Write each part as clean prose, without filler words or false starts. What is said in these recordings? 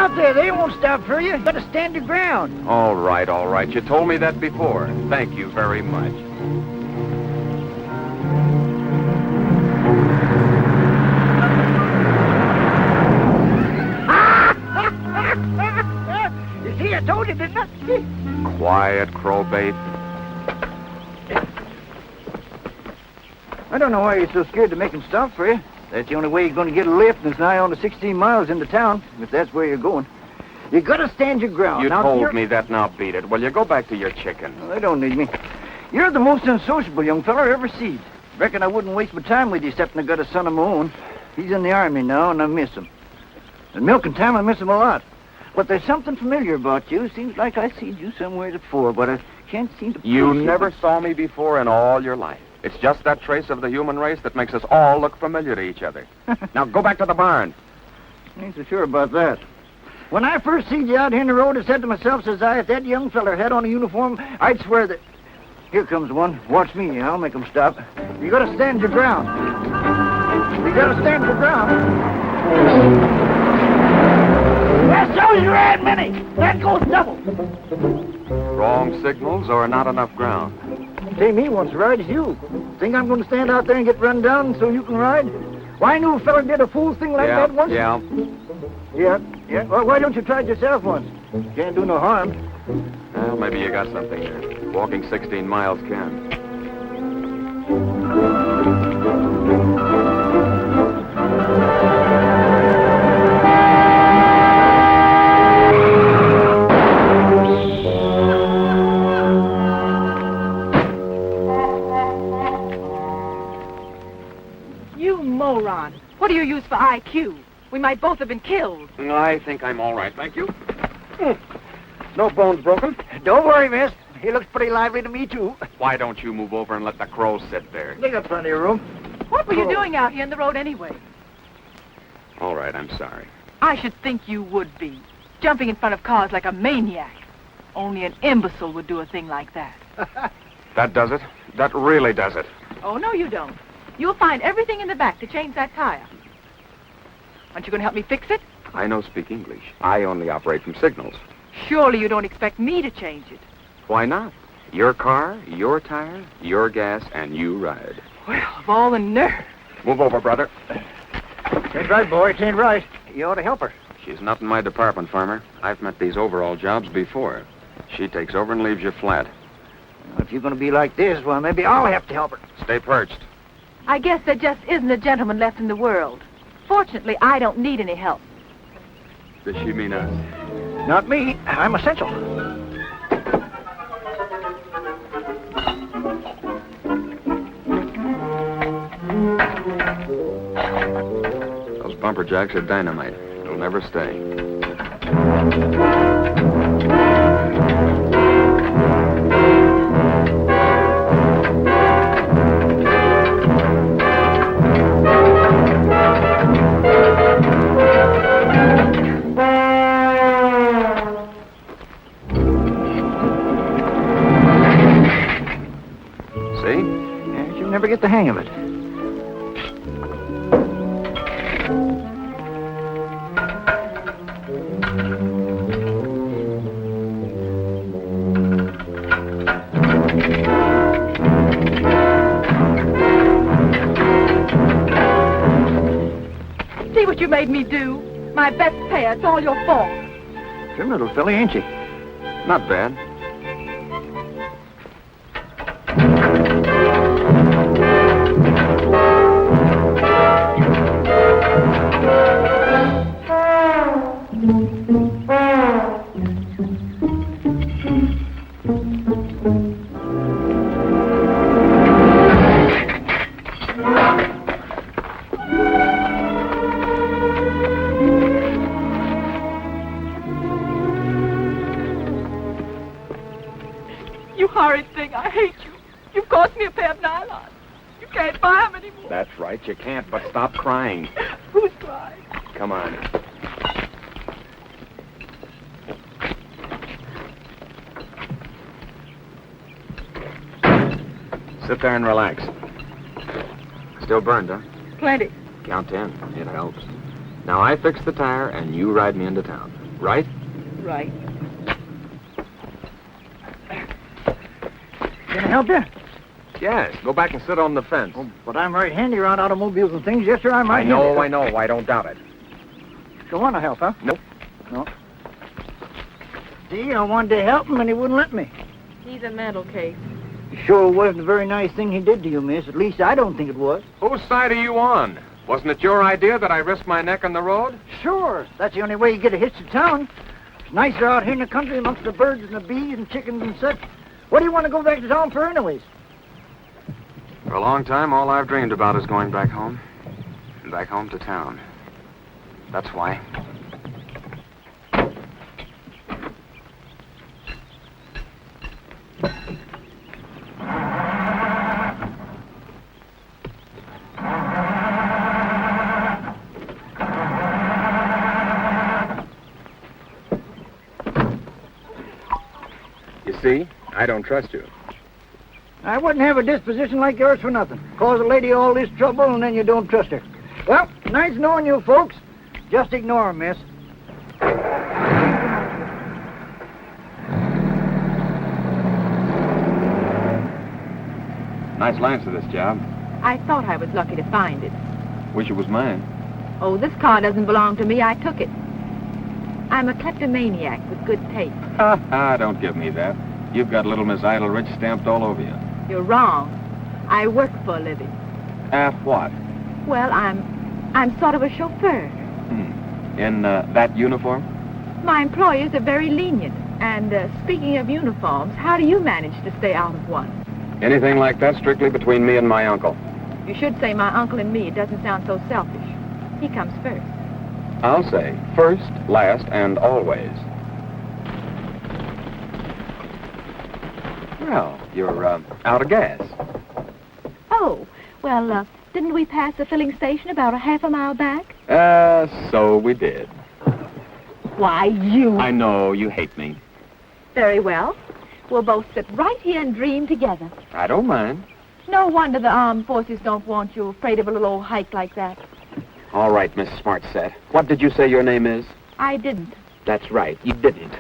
out there. They won't stop for you. You gotta stand your ground. All right, all right. You told me that before. Thank you very much. You see, I told you, didn't I? Quiet, crowbait. I don't know why you're so scared to make him stop for you. That's the only way you're going to get a lift, and it's nigh on to 16 miles into town, if that's where you're going. You gotta stand your ground. You now, told me that, now beat it. Well, you go back to your chicken. Well, they don't need me. You're the most unsociable young fella I ever seen. Reckon I wouldn't waste my time with you, except I got a son of my own. He's in the army now, and I miss him. And milking time, I miss him a lot. But there's something familiar about you. Seems like I seen you somewhere before, but I can't seem to... You never saw me before in all your life. It's just that trace of the human race that makes us all look familiar to each other. Now, go back to the barn. Ain't so sure about that. When I first seen you out here in the road, I said to myself, says I, if that young feller had on a uniform, I'd swear that... Here comes one. Watch me. I'll make him stop. You gotta stand your ground. You gotta stand your ground. That shows you ain't many. That goes double. Wrong signals or not enough ground? Say, me wants to ride as you. Think I'm going to stand out there and get run down so you can ride? Why, I knew a fella did a fool thing like that once. Yeah. Well, why don't you try it yourself once? Can't do no harm. Well, maybe you got something there. Walking 16 miles can. Moron. What do you use for IQ? We might both have been killed. I think I'm all right, thank you. No bones broken? Don't worry, miss. He looks pretty lively to me, too. Why don't you move over and let the crows sit there? They got plenty of room. What were you doing out here in the road anyway? All right, I'm sorry. I should think you would be. Jumping in front of cars like a maniac. Only an imbecile would do a thing like that. That does it. That really does it. Oh, no, you don't. You'll find everything in the back to change that tire. Aren't you going to help me fix it? I don't speak English. I only operate from signals. Surely you don't expect me to change it. Why not? Your car, your tire, your gas, and you ride. Well, of all the nerve. Move over, brother. Ain't right, boy. It ain't right. You ought to help her. She's not in my department, farmer. I've met these overall jobs before. She takes over and leaves you flat. Well, if you're going to be like this, well, maybe I'll have to help her. Stay perched. I guess there just isn't a gentleman left in the world. Fortunately, I don't need any help. Does she mean us? Not me. I'm essential. Those bumper jacks are dynamite. It'll never stay. Never get the hang of it. See what you made me do? My best pair. It's all your fault. Trim little filly, ain't she? Not bad. You horrid thing. I hate you. You've cost me a pair of nylons. You can't buy them anymore. That's right, you can't, but stop crying. Who's crying? Come on. Sit there and relax. Still burned, huh? Plenty. Count 10. It helps. Now I fix the tire and you ride me into town. Right? Right. Can I help you? Yes. Go back and sit on the fence. Oh, but I'm right handy around automobiles and things. Yes, sir, I'm right I know, handy. I know. I don't doubt it. You want to help, huh? Nope. No. See, I wanted to help him, and he wouldn't let me. He's a mental case. It sure wasn't a very nice thing he did to you, miss. At least I don't think it was. Whose side are you on? Wasn't it your idea that I risk my neck on the road? Sure. That's the only way you get a hitch to town. It's nicer out here in the country amongst the birds and the bees and chickens and such. What do you want to go back to town for anyways? For a long time, all I've dreamed about is going back home. And back home to town. That's why. You see, I don't trust you. I wouldn't have a disposition like yours for nothing. Cause a lady all this trouble and then you don't trust her. Well, nice knowing you folks. Just ignore 'em, miss. Nice lines for this job. I thought I was lucky to find it. Wish it was mine. Oh, this car doesn't belong to me. I took it. I'm a kleptomaniac with good taste. Don't give me that. You've got little Miss Aldridge stamped all over you. You're wrong. I work for a living. What? Well, I'm sort of a chauffeur. In that uniform? My employers are very lenient. And speaking of uniforms, how do you manage to stay out of one? Anything like that strictly between me and my uncle. You should say my uncle and me. It doesn't sound so selfish. He comes first. I'll say first, last, and always. Well, you're out of gas. Oh, well, didn't we pass the filling station about a half a mile back? So we did. Why, you... I know, you hate me. Very well. We'll both sit right here and dream together. I don't mind. No wonder the armed forces don't want you, afraid of a little old hike like that. All right, Miss Smartset. What did you say your name is? I didn't. That's right, you didn't.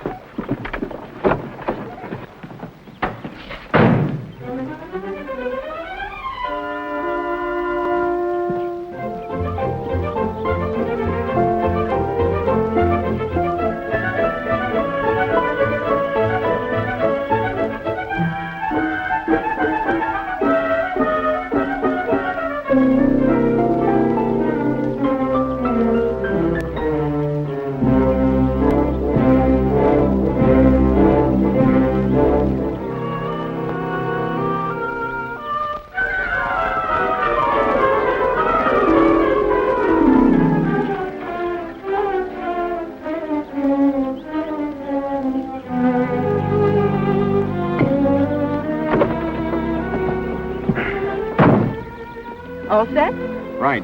All set? Right.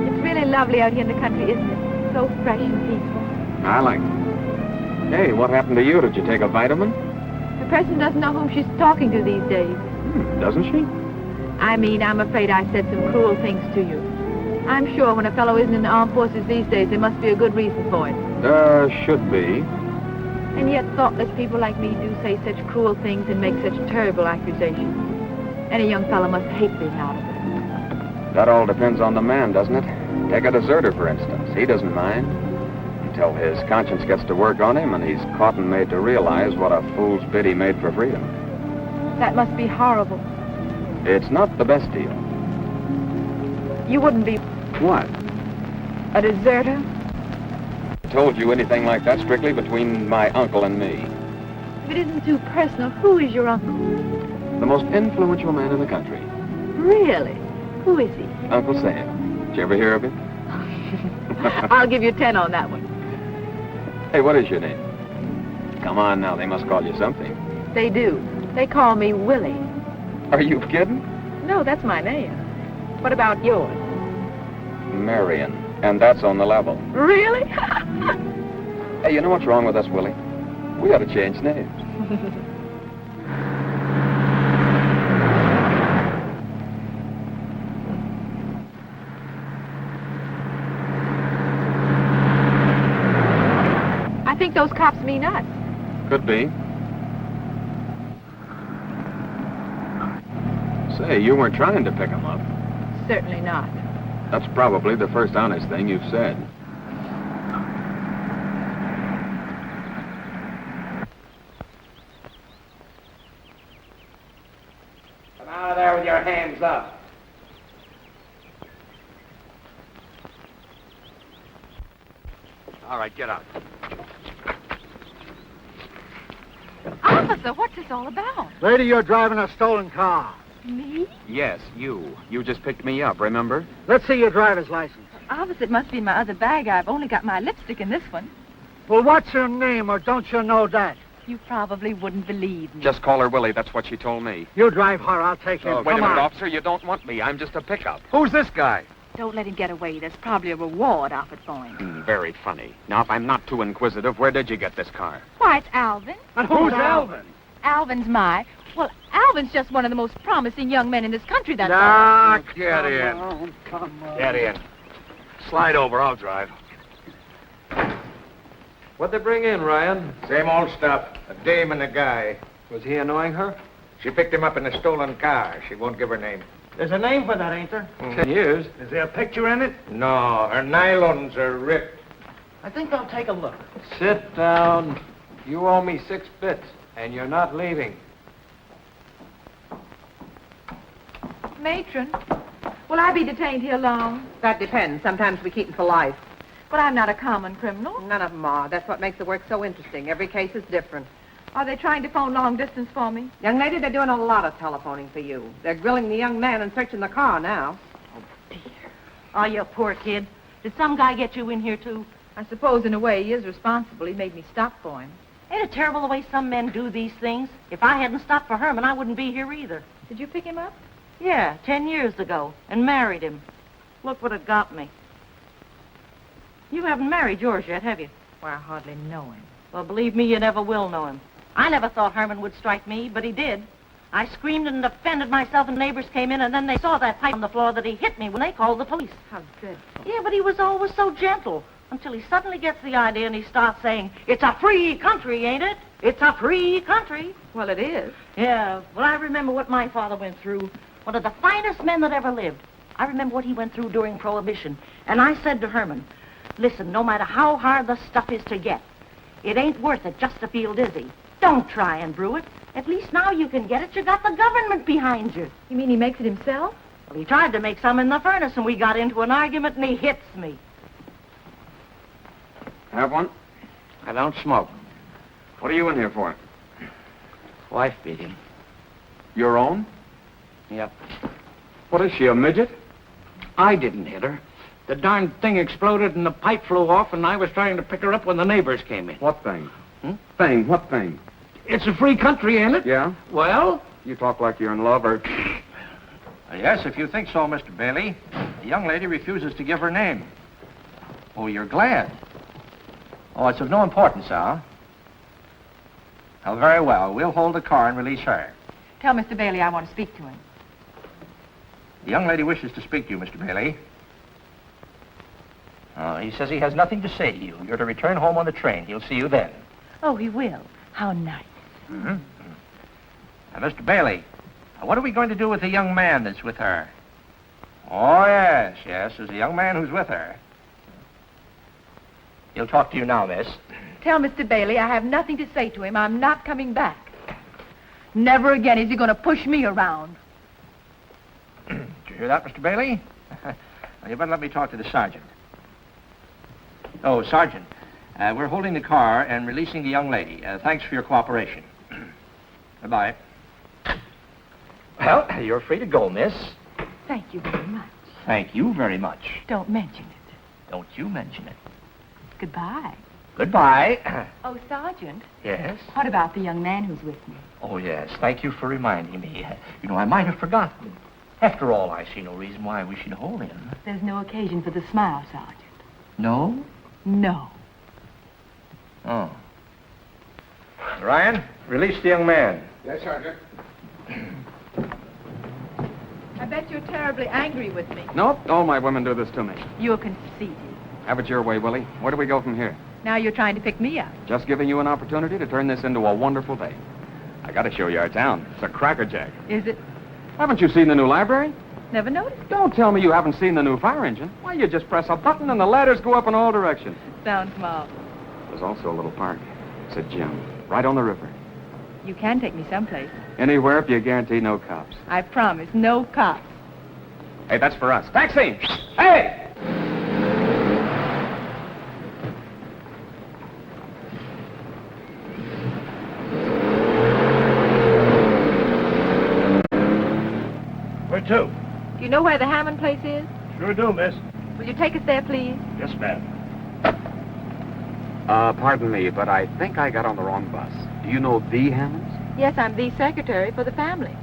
It's really lovely out here in the country, isn't it? So fresh and peaceful. I like it. Hey, what happened to you? Did you take a vitamin? The person doesn't know whom she's talking to these days. Doesn't she? I mean, I'm afraid I said some cruel things to you. I'm sure when a fellow isn't in the armed forces these days, there must be a good reason for it. Should be. And yet thoughtless people like me do say such cruel things and make such terrible accusations. Any young fellow must hate being out of it. That all depends on the man, doesn't it? Take a deserter, for instance. He doesn't mind. Until his conscience gets to work on him and he's caught and made to realize what a fool's bid he made for freedom. That must be horrible. It's not the best deal. You wouldn't be What? a deserter? Told you anything like that strictly between my uncle and me. If it isn't too personal, who is your uncle? The most influential man in the country. Really? Who is he? Uncle Sam. Did you ever hear of him? I'll give you 10 on that one. Hey, what is your name? Come on now, they must call you something. They do. They call me Willie. Are you kidding? No, that's my name. What about yours? Marion. And that's on the level. Really? Hey, you know what's wrong with us, Willie? We ought to change names. think those cops mean us. Could be. Say, you weren't trying to pick him up. Certainly not. That's probably the first honest thing you've said. Come out of there with your hands up. All right, get up. Officer, what's this all about? Lady, you're driving a stolen car. Me? Yes, you. You just picked me up, remember? Let's see your driver's license. Officer, it must be in my other bag. I've only got my lipstick in this one. Well, what's your name, or don't you know that? You probably wouldn't believe me. Just call her Willie. That's what she told me. You drive her, I'll take him. Wait a Come minute, on. officer. You don't want me. I'm just a pickup. Who's this guy? Don't let him get away. There's probably a reward offered for him. Very funny. Now, if I'm not too inquisitive, where did you get this car? Why, it's Alvin. And who's Alvin? Alvin's Well, Alvin's just one of the most promising young men in this country, that's all. Ah, Get in. Get in. Slide over. I'll drive. What'd they bring in, Ryan? Same old stuff. A dame and a guy. Was he annoying her? She picked him up in a stolen car. She won't give her name. There's a name for that, ain't there? 10 years. Is there a picture in it? No, her nylons are ripped. I think I'll take a look. Sit down. You owe me 6 bits, and you're not leaving. Matron, will I be detained here long? That depends. Sometimes we keep them for life. But I'm not a common criminal. None of them are. That's what makes the work so interesting. Every case is different. Are they trying to phone long distance for me? Young lady, they're doing a lot of telephoning for you. They're grilling the young man and searching the car now. Oh, you poor kid. Did some guy get you in here, too? I suppose in a way he is responsible. He made me stop for him. Ain't it terrible the way some men do these things? If I hadn't stopped for Herman, I wouldn't be here either. Did you pick him up? Yeah, 10 years ago, and married him. Look what it got me. You haven't married yours yet, have you? Why, I hardly know him. Well, believe me, you never will know him. I never thought Herman would strike me, but he did. I screamed and defended myself, and neighbors came in, and then they saw that pipe on the floor that he hit me when they called the police. How dreadful. Yeah, but he was always so gentle, until he suddenly gets the idea and he starts saying, "It's a free country, ain't it? It's a free country." Well, it is. Yeah, well, I remember what my father went through. One of the finest men that ever lived. I remember what he went through during Prohibition. And I said to Herman, "Listen, no matter how hard the stuff is to get, it ain't worth it just to feel dizzy. Don't try and brew it. At least now you can get it. You got the government behind you." You mean he makes it himself? Well, he tried to make some in the furnace, and we got into an argument, and he hits me. Have one? I don't smoke. What are you in here for? Wife beating. Your own? Yep. What is she, a midget? I didn't hit her. The darn thing exploded and the pipe flew off, and I was trying to pick her up when the neighbors came in. What thing? Hmm? Thing? What thing? It's a free country, ain't it? Yeah? Well? You talk like you're in love, or... Yes, if you think so, Mr. Bailey. The young lady refuses to give her name. Oh, you're glad. Oh, it's of no importance, Al. Oh, very well. We'll hold the car and release her. Tell Mr. Bailey I want to speak to him. The young lady wishes to speak to you, Mr. Bailey. He says he has nothing to say to you. You're to return home on the train. He'll see you then. Oh, he will. How nice. Mm-hmm. Now, Mr. Bailey, what are we going to do with the young man that's with her? Oh, yes, there's a young man who's with her. He'll talk to you now, miss. Tell Mr. Bailey I have nothing to say to him. I'm not coming back. Never again is he going to push me around. Did you hear that, Mr. Bailey? Well, you better let me talk to the sergeant. Oh, Sergeant, we're holding the car and releasing the young lady. Thanks for your cooperation. Goodbye. Well, you're free to go, miss. Thank you very much. Thank you very much. Don't mention it. Don't you mention it. Goodbye. Goodbye. Oh, Sergeant, Yes? what about the young man who's with me? Oh, yes. Thank you for reminding me. You know, I might have forgotten. After all, I see no reason why we should hold him. There's no occasion for the smile, Sergeant. No? No. Oh. Ryan, release the young man. Yes, Sergeant. I bet you're terribly angry with me. Nope, all my women do this to me. You're conceited. Have it your way, Willie. Where do we go from here? Now you're trying to pick me up. Just giving you an opportunity to turn this into a wonderful day. I gotta show you our town. It's a crackerjack. Is it? Haven't you seen the new library? Never noticed. Don't tell me you haven't seen the new fire engine. Why, you just press a button and the ladders go up in all directions. Sounds marvelous. There's also a little park. It's a gem, right on the river. You can take me someplace. Anywhere if you guarantee no cops. I promise, no cops. Hey, that's for us. Taxi! Hey! Where to? Do you know where the Hammond place is? Sure do, miss. Will you take us there, please? Yes, ma'am. Pardon me, but I think I got on the wrong bus. Do you know the Hammonds? Yes, I'm the secretary for the family.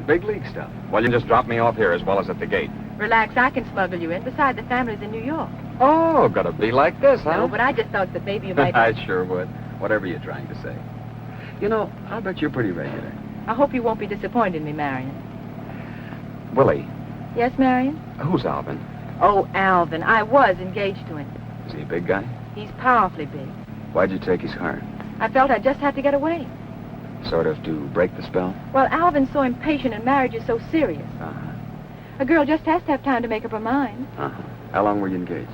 Big league stuff. Well, you just drop me off here as well as at the gate. Relax, I can smuggle you in. Besides, the family's in New York. Oh, gotta be like this, huh? No, but I just thought that maybe you might... I sure would. Whatever you're trying to say. You know, I'll bet you're pretty regular. I hope you won't be disappointed in me, Marion. Willie, Yes, Marion? who's Alvin? Oh, Alvin. I was engaged to him. Is he a big guy? He's powerfully big. Why'd you take his heart? I felt I just had to get away. Sort of to break the spell? Well, Alvin's so impatient and marriage is so serious. Uh-huh. A girl just has to have time to make up her mind. Uh-huh. How long were you engaged?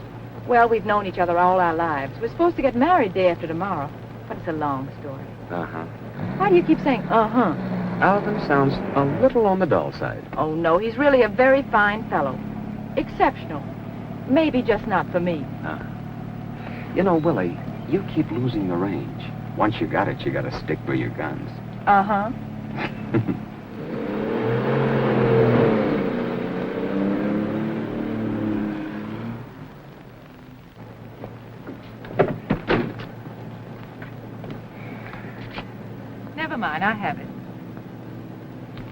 Well, we've known each other all our lives. We're supposed to get married day after tomorrow. But it's a long story. Uh-huh. Why do you keep saying, uh-huh? Alvin sounds a little on the dull side. Oh, no, he's really a very fine fellow. Exceptional. Maybe just not for me. Uh-huh. You know, Willie, you keep losing the range. Once you got it, you gotta stick to your guns. Uh-huh. Never mind, I have it.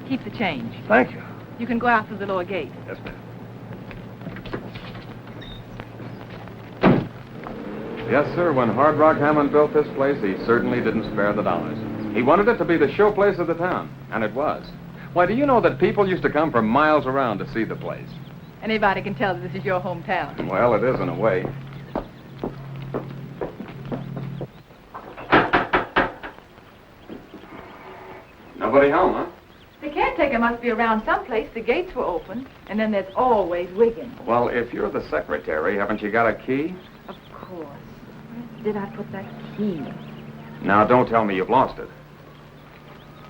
Keep the change. Thank you. You can go out through the lower gate. Yes, ma'am. Yes, sir. When Hard Rock Hammond built this place, he certainly didn't spare the dollars. He wanted it to be the showplace of the town, and it was. Why, do you know that people used to come from miles around to see the place? Anybody can tell that this is your hometown. Well, it is in a way. Nobody home, huh? The caretaker must be around someplace. The gates were open, and then there's always Wiggins. Well, if you're the secretary, haven't you got a key? Of course. Where did I put that key? Now, don't tell me you've lost it.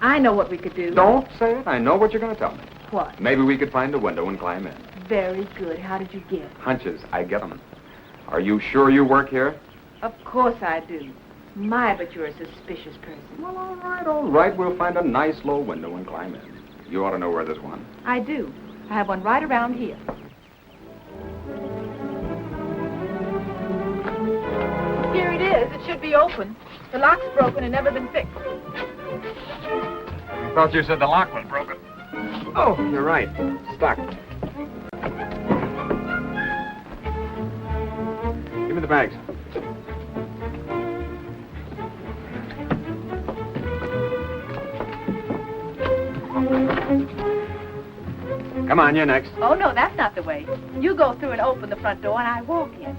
I know what we could do. Don't say it. I know what you're going to tell me. What? Maybe we could find a window and climb in. Very good. How did you guess? Hunches, I get them. Are you sure you work here? Of course I do. My, but you're a suspicious person. Well, all right. We'll find a nice low window and climb in. You ought to know where there's one. I do. I have one right around here. Here it is. It should be open. The lock's broken and never been fixed. I thought you said the lock was broken. Oh, you're right. Stuck. Give me the bags. Come on, you're next. Oh, no, that's not the way. You go through and open the front door, and I walk in.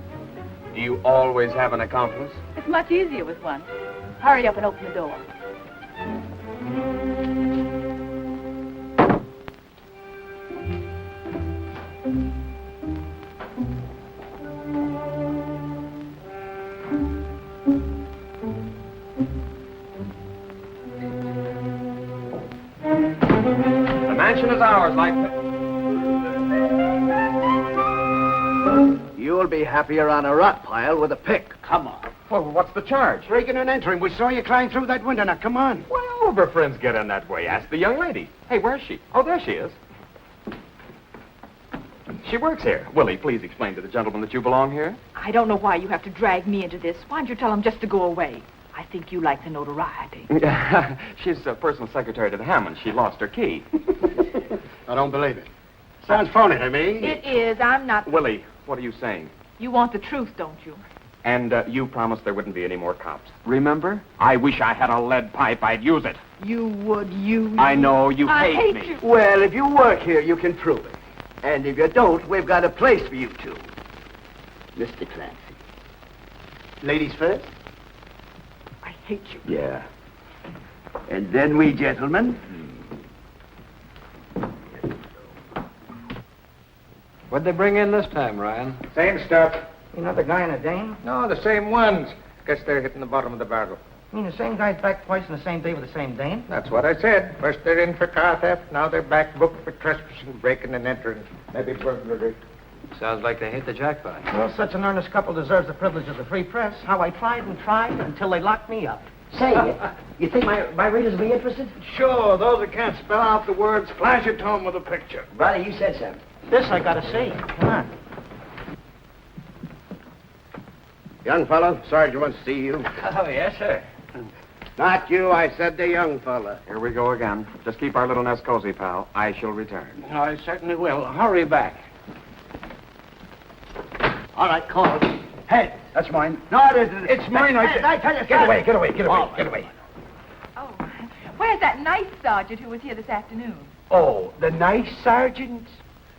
Do you always have an accomplice? It's much easier with one. Hurry up and open the door. The mansion is ours, like... You'll be happier on a rock pile with a pick. Come on. Well, what's the charge? Breaking and entering. We saw you climb through that window. Now, come on. Well, all of her friends get in that way. Ask the young lady. Hey, where's she? Oh, there she is. She works here. Willie, please explain to the gentleman that you belong here. I don't know why you have to drag me into this. Why don't you tell him just to go away? I think you like the notoriety. She's a personal secretary to the Hammond. She lost her key. I don't believe it. Sounds phony to me. It is. I'm not... Willie, what are you saying? You want the truth, don't you? And you promised there wouldn't be any more cops. Remember? I wish I had a lead pipe. I'd use it. You would, you... I know. You I hate hate me. you. Well, if you work here, you can prove it. And if you don't, we've got a place for you two. Mr. Clancy. Ladies first? I hate you. Yeah. And then we gentlemen. What'd they bring in this time, Ryan? Same stuff. Another guy and a dame? No, the same ones. Guess they're hitting the bottom of the barrel. You mean the same guy's back twice on the same day with the same dame? That's what I said. First they're in for car theft, now they're back booked for trespassing, breaking and entering, maybe burglary. Sounds like they hit the jackpot. Well, such an earnest couple deserves the privilege of the free press. How I tried and tried until they locked me up. Say, you think my readers will be interested? Sure, those that can't spell out the words, flash it to them with a picture. Brother, you said so. This I gotta see. Come on. Young fellow, Sergeant wants to see you. Oh, yes, sir. Not you, I said the young fella. Here we go again. Just keep our little nest cozy, pal. I shall return. I certainly will. Hurry back. All right, call it. Hey, that's mine. No, it isn't. It's mine, I said. I tell you, get away, get away, get away, get away. Oh, where's that nice sergeant who was here this afternoon? Oh, the nice sergeant?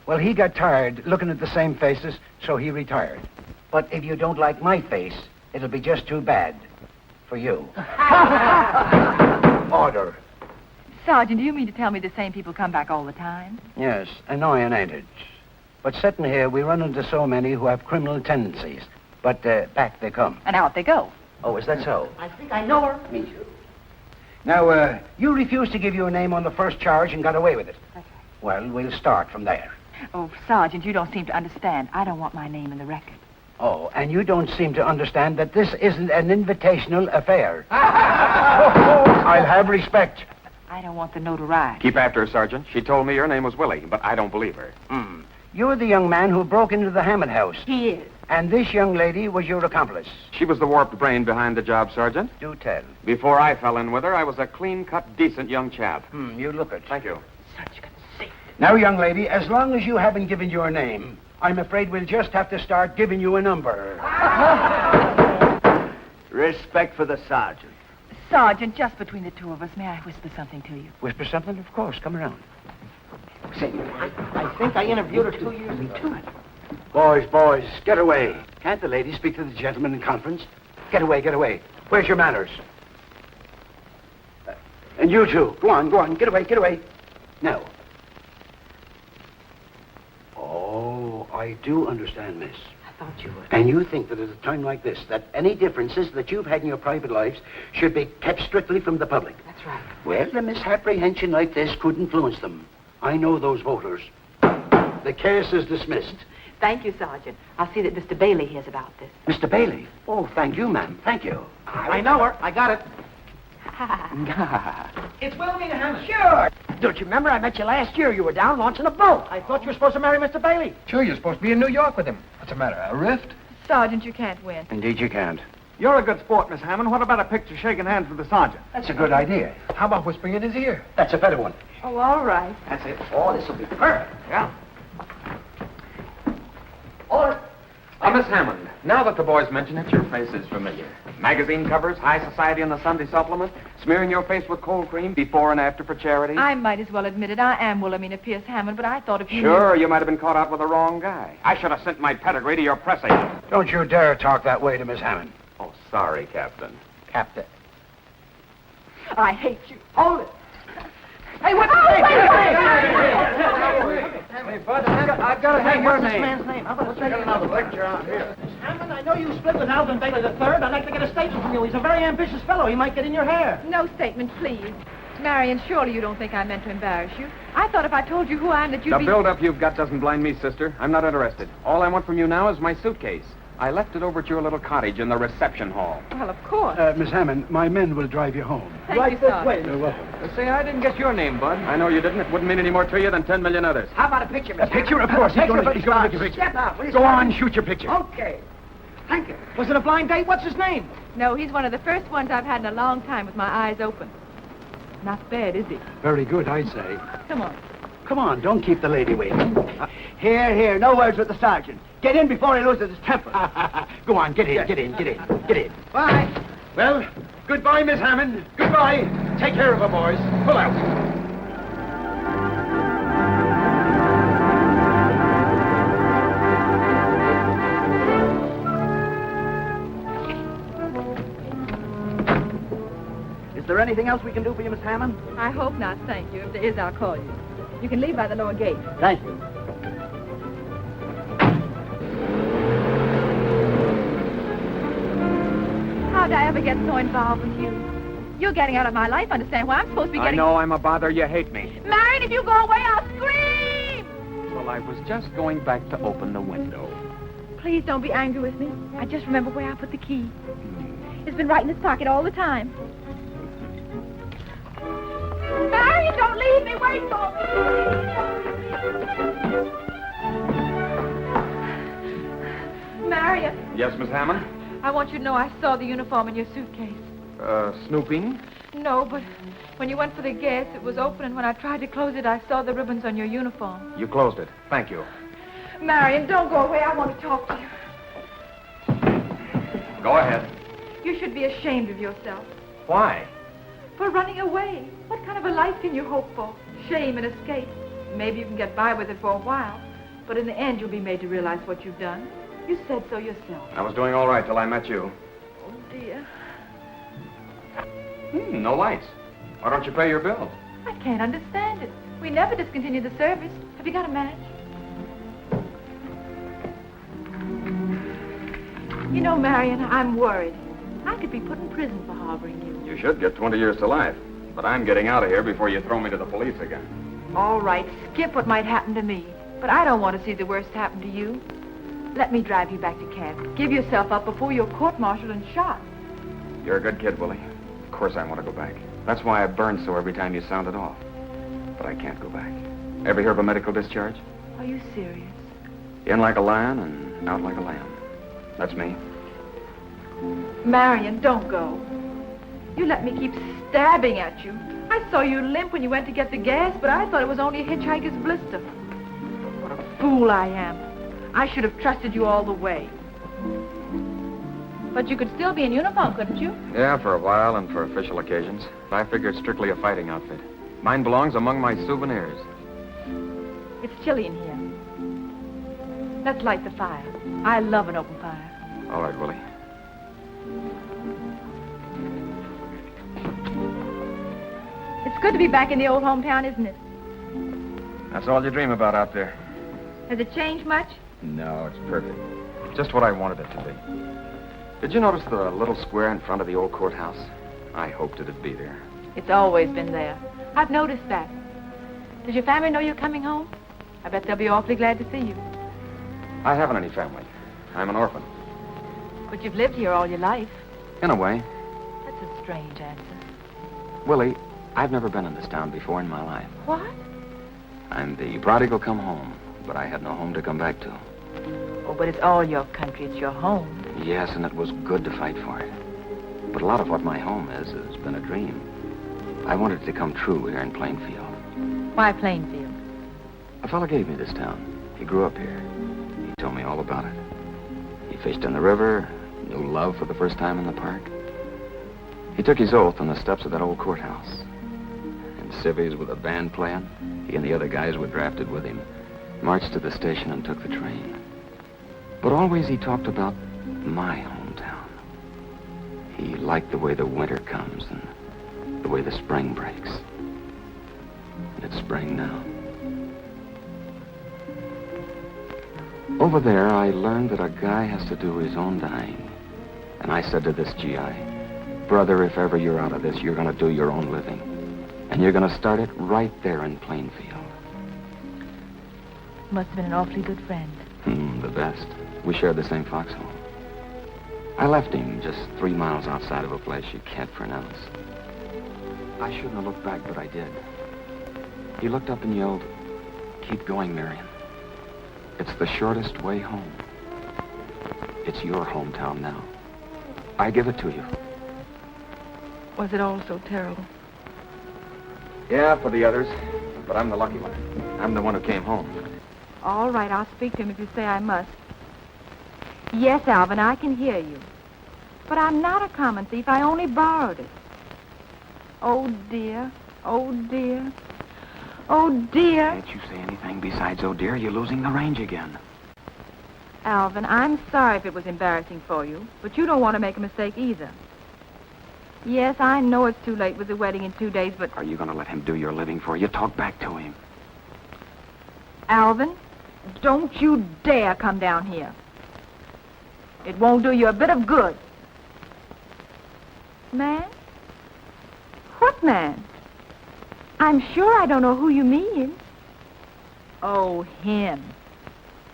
Well, he got tired looking at the same faces, so he retired. But if you don't like my face, it'll be just too bad for you. Order. Sergeant, do you mean to tell me the same people come back all the time? Yes, annoying, ain't it? But sitting here, we run into so many who have criminal tendencies. But back they come. And out they go. Oh, is that so? I think I know her. Me too. Now, you refused to give your name on the first charge and got away with it. That's right. Well, we'll start from there. Oh, Sergeant, you don't seem to understand. I don't want my name in the record. Oh, and you don't seem to understand that this isn't an invitational affair. I'll have respect. I don't want the notoriety. Keep after her, Sergeant. She told me your name was Willie, but I don't believe her. You're the young man who broke into the Hammond house. He is. And this young lady was your accomplice. She was the warped brain behind the job, Sergeant. Do tell. Before I fell in with her, I was a clean-cut, decent young chap. You look it. Thank you. Such conceit. Now, young lady, as long as you haven't given your name, I'm afraid we'll just have to start giving you a number. Respect for the sergeant. Sergeant, just between the two of us, may I whisper something to you? Whisper something? Of course. Come around. Say, I think I interviewed her 2 years ago. Boys, get away. Can't the lady speak to the gentleman in conference? Get away, get away. Where's your manners? And you two, go on, get away. Now. Oh, I do understand, miss. I thought you would. And you think that at a time like this, that any differences that you've had in your private lives should be kept strictly from the public. That's right. Well, a misapprehension like this could influence them. I know those voters. The case is dismissed. Thank you, Sergeant. I'll see that Mr. Bailey hears about this. Mr. Bailey? Oh, thank you, ma'am. Thank you. I know her. I got it. It's Wilhelmina Hammond. Sure. Don't you remember I met you last year? You were down launching a boat. I thought you were supposed to marry Mr. Bailey. Sure, you're supposed to be in New York with him. What's the matter, a rift? Sergeant, you can't win. Indeed you can't. You're a good sport, Miss Hammond. What about a picture shaking hands with the sergeant? That's a good idea. How about whispering in his ear? That's a better one. Oh, all right. That's it. Oh, this will be perfect. Yeah. Miss Hammond, now that the boys mention it, your face is familiar. Magazine covers, high society in the Sunday supplement, smearing your face with cold cream before and after for charity. I might as well admit it. I am Wilhelmina Pierce Hammond, but I thought if you Sure, you might have been caught out with the wrong guy. I should have sent my pedigree to your press agent. Don't you dare talk that way to Miss Hammond. Oh, sorry, Captain. Captain. I hate you. Hold it. Hey, what? Hey, Bud, I've got to have your What's this name. man's name? How about Let's get another picture out here. Miss Hammond, I know you split with Alvin Bailey III. I'd like to get a statement from you. He's a very ambitious fellow. He might get in your hair. No statement, please. Marion, surely you don't think I meant to embarrass you. I thought if I told you who I am that you'd The be... build-up you've got doesn't blind me, sister. I'm not interested. All I want from you now is my suitcase. I left it over at your little cottage in the reception hall. Well, of course. Miss Hammond, my men will drive you home. Thank you, Sergeant. You're welcome. Say, I didn't guess your name, Bud. I know you didn't. It wouldn't mean any more to you than 10 million others. How about a picture, Miss A picture, of course. He's going to make a picture. Step out, please. Go on, shoot your picture. Okay. Thank you. Was it a blind date? What's his name? No, he's one of the first ones I've had in a long time with my eyes open. Not bad, is he? Very good, I'd say. Come on. Come on, don't keep the lady waiting. Here, no words with the sergeant. Get in before he loses his temper. Go on, get in. Bye. Well, goodbye, Miss Hammond. Goodbye. Take care of her, boys. Pull out. anything else we can do for you, Miss Hammond? I hope not, thank you. If there is, I'll call you. You can leave by the lower gate. Thank you. How'd I ever get so involved with you? You're getting out of my life, understand why I'm supposed to be I getting... know I'm a bother. You hate me. Marion, if you go away, I'll scream! Well, I was just going back to open the window. Please don't be angry with me. I just remember where I put the key. It's been right in his pocket all the time. Marion, don't leave me. Wait for me. Marion, Yes, Miss Hammond? I want you to know I saw the uniform in your suitcase. Snooping? No, but when you went for the gas, it was open, and when I tried to close it, I saw the ribbons on your uniform. You closed it. Thank you. Marion, don't go away. I want to talk to you. Go ahead. You should be ashamed of yourself Why? for running away. What kind of a life can you hope for? Shame and escape. Maybe you can get by with it for a while, but in the end, you'll be made to realize what you've done. You said so yourself. I was doing all right till I met you. Oh, dear. No lights. Why don't you pay your bill? I can't understand it. We never discontinued the service. Have you got a match? You know, Marion, I'm worried. I could be put in prison for harboring you. You should get 20 years to life. But I'm getting out of here before you throw me to the police again. All right, skip what might happen to me. But I don't want to see the worst happen to you. Let me drive you back to camp. Give yourself up before you're court-martialed and shot. You're a good kid, Willie. Of course I want to go back. That's why I burn so every time you sound it off. But I can't go back. Ever hear of a medical discharge? Are you serious? In like a lion and out like a lamb. That's me. Marion, don't go. You let me keep stabbing at you. I saw you limp when you went to get the gas, but I thought it was only a hitchhiker's blister. What a fool I am. I should have trusted you all the way. But you could still be in uniform, couldn't you? Yeah, for a while and for official occasions. I figured strictly a fighting outfit. Mine belongs among my souvenirs. It's chilly in here. Let's light the fire. I love an open fire. All right, Willie. It's good to be back in the old hometown, isn't it? That's all you dream about out there. Has it changed much? No, it's perfect. Just what I wanted it to be. Did you notice the little square in front of the old courthouse? I hoped it'd be there. It's always been there. I've noticed that. Does your family know you're coming home? I bet they'll be awfully glad to see you. I haven't any family. I'm an orphan. But you've lived here all your life. In a way. That's a strange answer. Willie, I've never been in this town before in my life. What? I'm the prodigal come home, but I had no home to come back to. Oh, but it's all your country. It's your home. Yes, and it was good to fight for it. But a lot of what my home is has been a dream. I wanted it to come true here in Plainfield. Why Plainfield? A fella gave me this town. He grew up here. He told me all about it. He fished in the river, knew love for the first time in the park. He took his oath on the steps of that old courthouse. In civvies with a band playing, he and the other guys were drafted with him, marched to the station and took the train. But always he talked about my hometown. He liked the way the winter comes and the way the spring breaks. And it's spring now. Over there, I learned that a guy has to do his own dying. And I said to this GI, brother, if ever you're out of this, you're going to do your own living. And you're going to start it right there in Plainfield. Must have been an awfully good friend. The best. We shared the same foxhole. I left him just 3 miles outside of a place you can't pronounce. I shouldn't have looked back, but I did. He looked up and yelled, "Keep going, Marion. It's the shortest way home. It's your hometown now. I give it to you." Was it all so terrible? Yeah, for the others. But I'm the lucky one. I'm the one who came home. All right, I'll speak to him if you say I must. Yes, Alvin, I can hear you. But I'm not a common thief. I only borrowed it. Oh, dear. Oh, dear. Oh, dear. Can't you say anything besides, oh, dear? You're losing the range again. Alvin, I'm sorry if it was embarrassing for you, but you don't want to make a mistake either. Yes, I know it's too late with the wedding in 2 days, but... Are you going to let him do your living for you? Talk back to him. Alvin, don't you dare come down here. It won't do you a bit of good. Man? What man? I'm sure I don't know who you mean. Oh, him.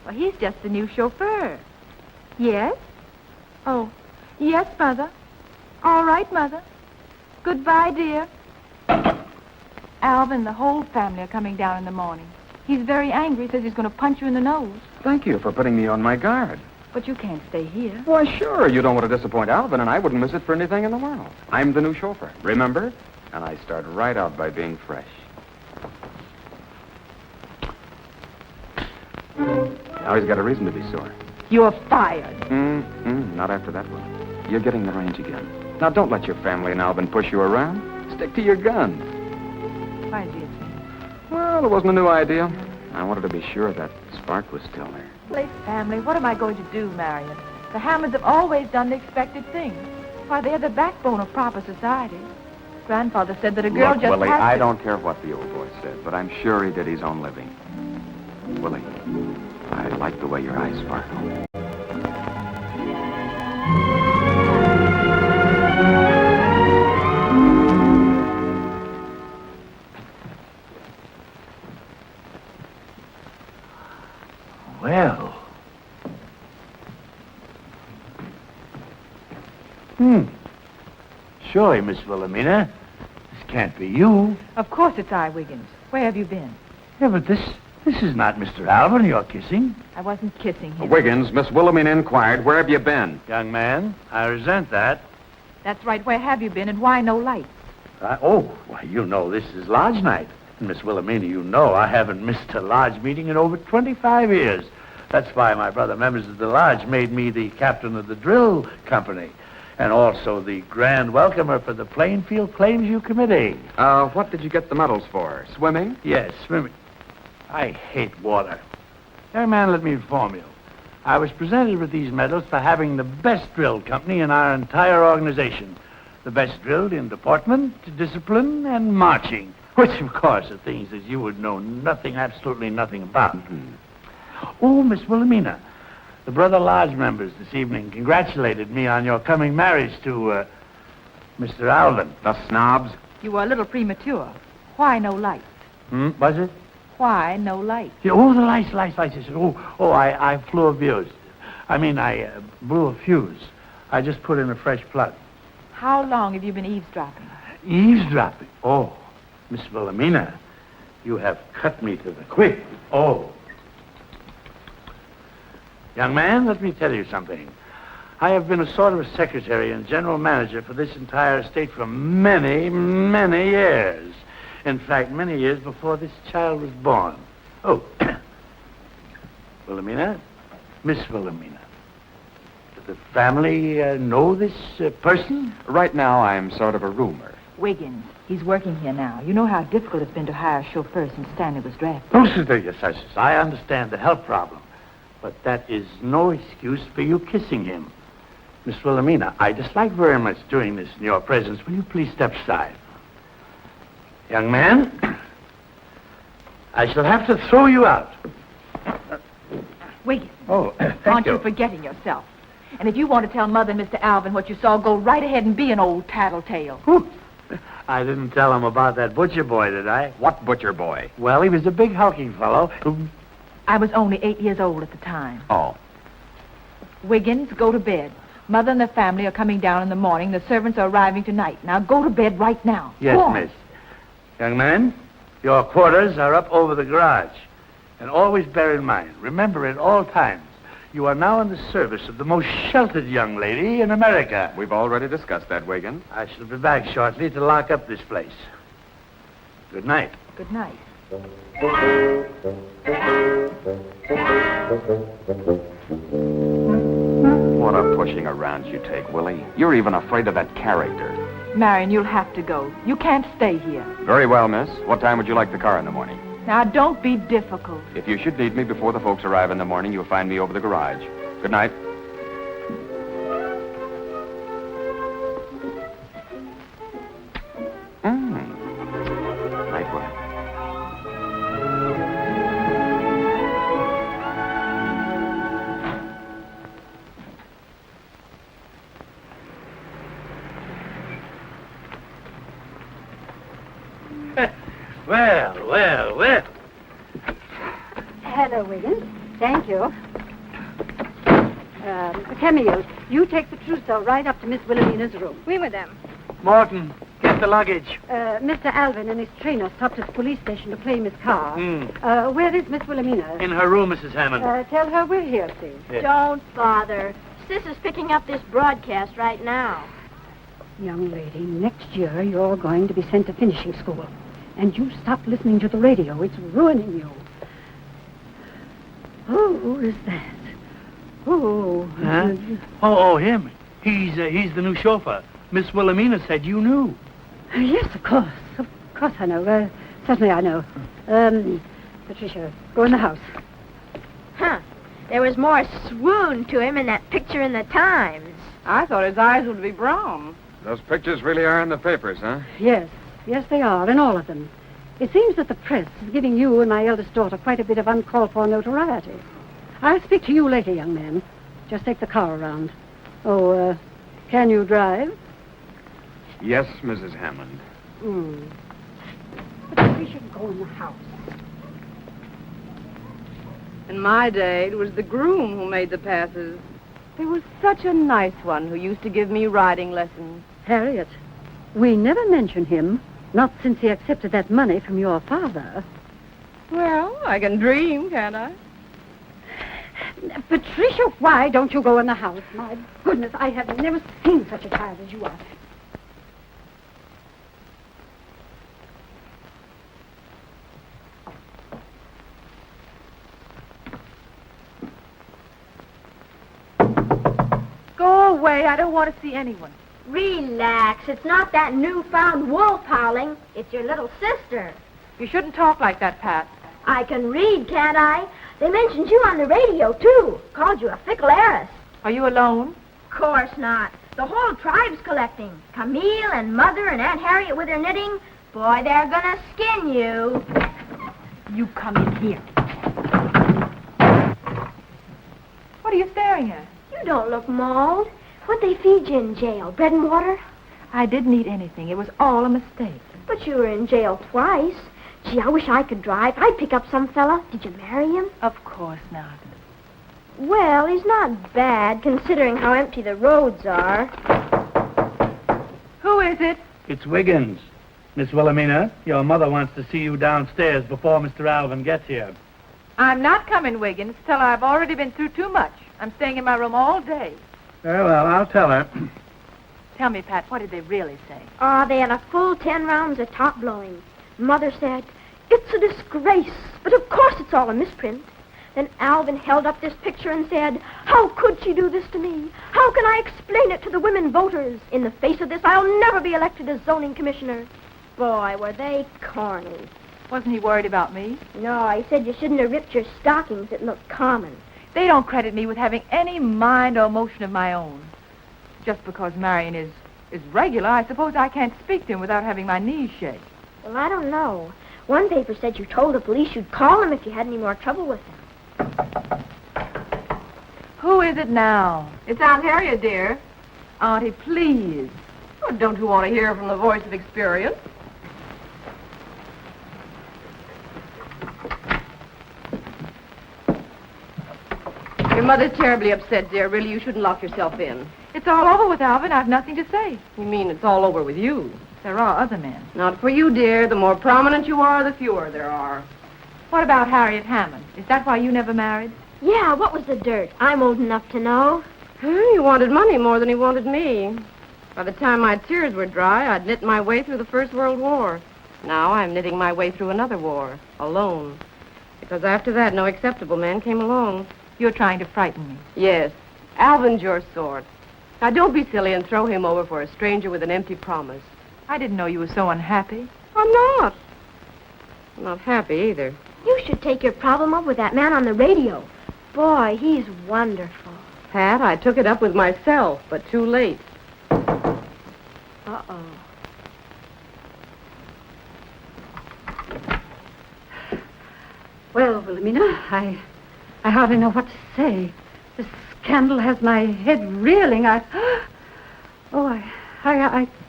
Well, he's just the new chauffeur. Yes? Oh, yes, Mother. All right, Mother. Goodbye, dear. Alvin, the whole family are coming down in the morning. He's very angry, says he's going to punch you in the nose. Thank you for putting me on my guard. But you can't stay here. Why, sure. You don't want to disappoint Alvin, and I wouldn't miss it for anything in the world. I'm the new chauffeur, remember? And I start right out by being fresh. Now he's got a reason to be sore. You're fired. Not after that one. You're getting the range again. Now, don't let your family and Alvin push you around. Stick to your guns. Why did you think? Well, it wasn't a new idea. I wanted to be sure that spark was still there. Late family, what am I going to do, Marion? The Hammonds have always done the expected thing. Why, they're the backbone of proper society. Grandfather said that a girl Look, just Willie, has to... I don't care what the old boy said, but I'm sure he did his own living. Willie, I like the way your eyes sparkle. Well. Surely, Miss Wilhelmina. This can't be you. Of course it's I, Wiggins. Where have you been? Yeah, but this is not Mr. Alvin you're kissing. I wasn't kissing him. Wiggins, Miss Wilhelmina inquired, where have you been? Young man, I resent that. That's right. Where have you been, and why no light? Why, you know this is lodge night. And Miss Wilhelmina, you know I haven't missed a lodge meeting in over 25 years. That's why my brother members of the lodge made me the captain of the drill company. And also the grand welcomer for the Plainfield Claims Committee. What did you get the medals for? Swimming? Yes, swimming. I hate water. Young man, let me inform you. I was presented with these medals for having the best drill company in our entire organization. The best drilled in deportment, discipline, and marching. Which, of course, are things that you would know nothing, absolutely nothing about. Oh, Miss Wilhelmina, the brother lodge members this evening congratulated me on your coming marriage to, Mr. Alvin. The snobs? You were a little premature. Why no light? Was it? Why no light? Yeah, the lights. I said, I flew a fuse. I blew a fuse. I just put in a fresh plug. How long have you been eavesdropping? Eavesdropping? Oh, Miss Wilhelmina, you have cut me to the quick. Oh. Young man, let me tell you something. I have been a sort of a secretary and general manager for this entire estate for many, many years. In fact, many years before this child was born. Oh, Wilhelmina, Miss Wilhelmina, does the family know this person? Right now, I'm sort of a rumor. Wiggins. He's working here now. You know how difficult it's been to hire a chauffeur since Stanley was drafted. No, sister, yes, I understand the health problem. But that is no excuse for you kissing him. Miss Wilhelmina, I dislike very much doing this in your presence. Will you please step aside? Young man, I shall have to throw you out. Wiggins. Oh, Aren't you forgetting yourself? And if you want to tell Mother and Mr. Alvin what you saw, go right ahead and be an old tattletale. I didn't tell him about that butcher boy, did I? What butcher boy? Well, he was a big hulking fellow. I was only 8 years old at the time. Oh. Wiggins, go to bed. Mother and the family are coming down in the morning. The servants are arriving tonight. Now go to bed right now. Yes, Go on. miss. Young man, your quarters are up over the garage. And always bear in mind, remember at all times, you are now in the service of the most sheltered young lady in America. We've already discussed that, Wiggins. I shall be back shortly to lock up this place. Good night. Good night. What a pushing around you take, Willie. You're even afraid of that character. Marion, you'll have to go. You can't stay here. Very well, miss. What time would you like the car in the morning? Now, don't be difficult. If you should need me before the folks arrive in the morning, you'll find me over the garage. Good night. Well. Hello, Wiggins. Thank you. Camille, you take the trousseau right up to Miss Wilhelmina's room. Oui, madame. Morton, get the luggage. Mr. Alvin and his trainer stopped at the police station to claim his car. Where is Miss Wilhelmina? In her room, Mrs. Hammond. Tell her we're here, please. Yes. Don't bother. Sis is picking up this broadcast right now. Young lady, next year you're going to be sent to finishing school. And you stop listening to the radio. It's ruining you. Who is that? Huh? Oh, him. He's the new chauffeur. Miss Wilhelmina said you knew. Yes, of course. Of course I know. Certainly I know. Patricia, go in the house. Huh. There was more swoon to him in that picture in the Times. I thought his eyes would be brown. Those pictures really are in the papers, huh? Yes, they are, and all of them. It seems that the press is giving you and my eldest daughter quite a bit of uncalled for notoriety. I'll speak to you later, young man. Just take the car around. Oh, can you drive? Yes, Mrs. Hammond. But we should go in the house. In my day, it was the groom who made the passes. There was such a nice one who used to give me riding lessons. Harriet, we never mention him, not since he accepted that money from your father. Well, I can dream, can't I? Patricia, why don't you go in the house? My goodness, I have never seen such a child as you are. Go away. I don't want to see anyone. Relax. It's not that newfound wolf howling. It's your little sister. You shouldn't talk like that, Pat. I can read, can't I? They mentioned you on the radio, too. Called you a fickle heiress. Are you alone? Course not. The whole tribe's collecting. Camille and Mother and Aunt Harriet with her knitting. Boy, they're gonna skin you. You come in here. What are you staring at? You don't look mauled. What'd they feed you in jail? Bread and water? I didn't eat anything. It was all a mistake. But you were in jail twice. Gee, I wish I could drive. I'd pick up some fella. Did you marry him? Of course not. Well, he's not bad, considering how empty the roads are. Who is it? It's Wiggins. Miss Wilhelmina, your mother wants to see you downstairs before Mr. Alvin gets here. I'm not coming, Wiggins, till I've already been through too much. I'm staying in my room all day. Very well, I'll tell her. Tell me, Pat, what did they really say? Oh, they had a full 10 rounds of top blowing. Mother said, "It's a disgrace, but of course it's all a misprint." Then Alvin held up this picture and said, "How could she do this to me? How can I explain it to the women voters? In the face of this, I'll never be elected as zoning commissioner." Boy, were they corny. Wasn't he worried about me? No, he said you shouldn't have ripped your stockings. It looked common. They don't credit me with having any mind or emotion of my own. Just because Marion is regular, I suppose I can't speak to him without having my knees shake. Well, I don't know. One paper said you told the police you'd call him if you had any more trouble with him. Who is it now? It's Aunt Harriet, dear. Auntie, please. Oh, don't you want to hear from the voice of experience? Your mother's terribly upset, dear. Really, you shouldn't lock yourself in. It's all over with Alvin. I've nothing to say. You mean it's all over with you? There are other men. Not for you, dear. The more prominent you are, the fewer there are. What about Harriet Hammond? Is that why you never married? Yeah, what was the dirt? I'm old enough to know. He wanted money more than he wanted me. By the time my tears were dry, I'd knit my way through the First World War. Now I'm knitting my way through another war, alone. Because after that, no acceptable man came along. You're trying to frighten me. Yes, Alvin's your sort. Now, don't be silly and throw him over for a stranger with an empty promise. I didn't know you were so unhappy. I'm not. I'm not happy either. You should take your problem up with that man on the radio. Boy, he's wonderful. Pat, I took it up with myself, but too late. Uh-oh. Well, Wilhelmina, I hardly know what to say. This scandal has my head reeling. I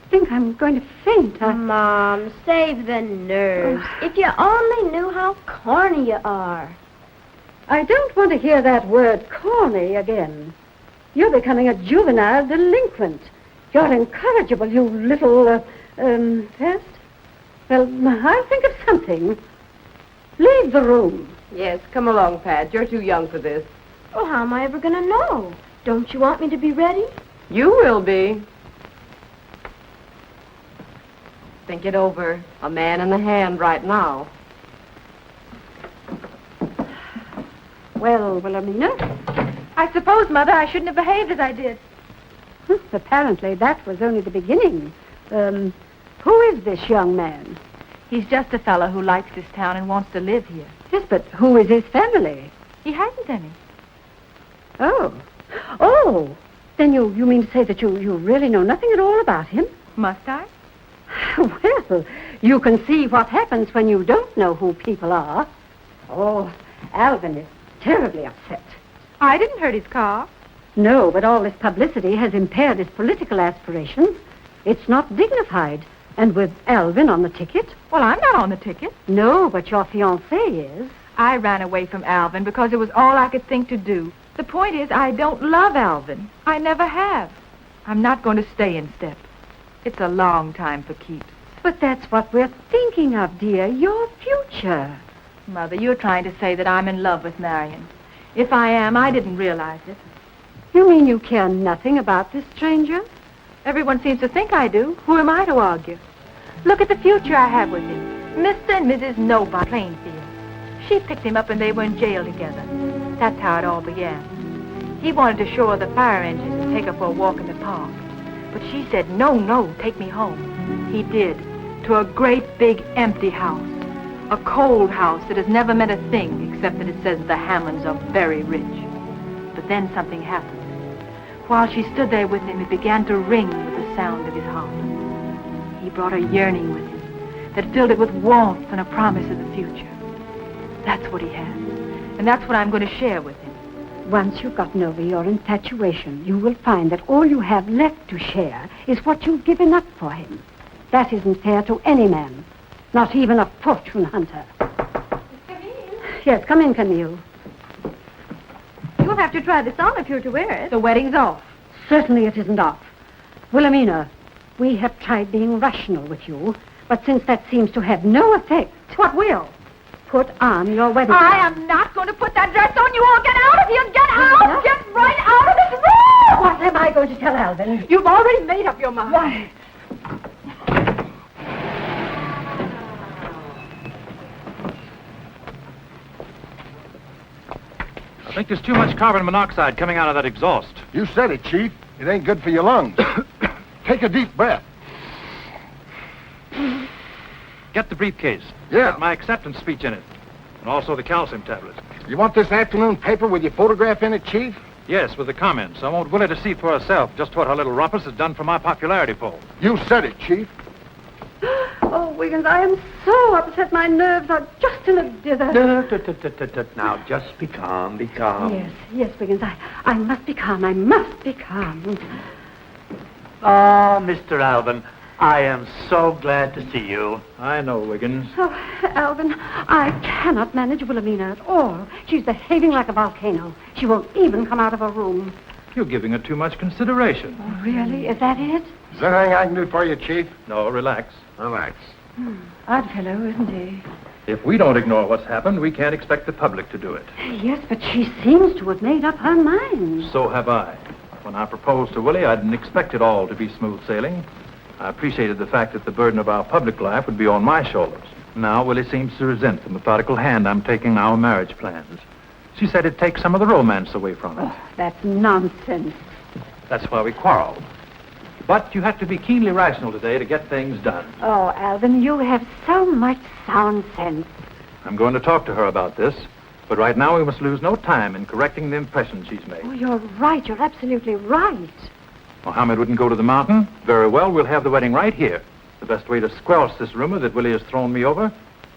think I'm going to faint. Mom, save the nerves. If you only knew how corny you are. I don't want to hear that word corny again. You're becoming a juvenile delinquent. You're incorrigible, you little, pest. Well, I'll think of something. Leave the room. Yes, come along, Pat. You're too young for this. Oh, how am I ever going to know? Don't you want me to be ready? You will be. Think it over. A man in the hand right now. Well, Wilhelmina, I suppose, Mother, I shouldn't have behaved as I did. apparently that was only the beginning. Who is this young man? He's just a fellow who likes this town and wants to live here. Yes, but who is his family? He hasn't any. Oh, then you mean to say that you really know nothing at all about him? Must I? Well, you can see what happens when you don't know who people are. Oh, Alvin is terribly upset. I didn't hurt his car. No, but all this publicity has impaired his political aspirations. It's not dignified. And with Alvin on the ticket? Well, I'm not on the ticket. No, but your fiancé is. I ran away from Alvin because it was all I could think to do. The point is, I don't love Alvin. I never have. I'm not going to stay in step. It's a long time for keeps. But that's what we're thinking of, dear. Your future. Mother, you're trying to say that I'm in love with Marion. If I am, I didn't realize it. You mean you care nothing about this stranger? Everyone seems to think I do. Who am I to argue? Look at the future I have with him. Mr. and Mrs. Nobody, Plainfield. She picked him up and they were in jail together. That's how it all began. He wanted to show her the fire engines and take her for a walk in the park. But she said, no, take me home. He did, to a great big empty house. A cold house that has never meant a thing except that it says the Hammonds are very rich. But then something happened. While she stood there with him, it began to ring with the sound of his heart. He brought a yearning with him that filled it with warmth and a promise of the future. That's what he has, and that's what I'm going to share with him. Once you've gotten over your infatuation, you will find that all you have left to share is what you've given up for him. That isn't fair to any man, not even a fortune hunter. Yes, come in, Camille. You'll have to try this on if you're to wear it. The wedding's off. Certainly it isn't off. Wilhelmina, we have tried being rational with you, but since that seems to have no effect, what will? Put on your wedding dress. I am not going to put that dress on. You all get out of here. Get out. Get right out of this room. What am I going to tell Alvin? You've already made up your mind. Why? I think there's too much carbon monoxide coming out of that exhaust. You said it, Chief. It ain't good for your lungs. Take a deep breath. Get the briefcase. Yeah. Got my acceptance speech in it. And also the calcium tablets. You want this afternoon paper with your photograph in it, Chief? Yes, with the comments. I want Willie to see for herself just what her little rumpus has done for my popularity poll. You said it, Chief. Oh, Wiggins, I am so upset. My nerves are just in a dither. Now, just be calm, be calm. Yes, Wiggins, I must be calm. I must be calm. Oh, Mr. Alvin, I am so glad to see you. I know, Wiggins. Oh, Alvin, I cannot manage Wilhelmina at all. She's behaving like a volcano. She won't even come out of her room. You're giving her too much consideration. Oh, really? Is that it? Is there anything I can do for you, Chief? No, relax. Relax. Odd fellow, isn't he? If we don't ignore what's happened, we can't expect the public to do it. Yes, but she seems to have made up her mind. So have I. When I proposed to Willie, I didn't expect it all to be smooth sailing. I appreciated the fact that the burden of our public life would be on my shoulders. Now, Willie seems to resent the methodical hand I'm taking in our marriage plans. She said it takes some of the romance away from it. Oh, that's nonsense. That's why we quarreled. But you have to be keenly rational today to get things done. Oh, Alvin, you have so much sound sense. I'm going to talk to her about this, but right now we must lose no time in correcting the impression she's made. Oh, you're right. You're absolutely right. Mohammed wouldn't go to the mountain. Very well, we'll have the wedding right here. The best way to squelch this rumor that Willie has thrown me over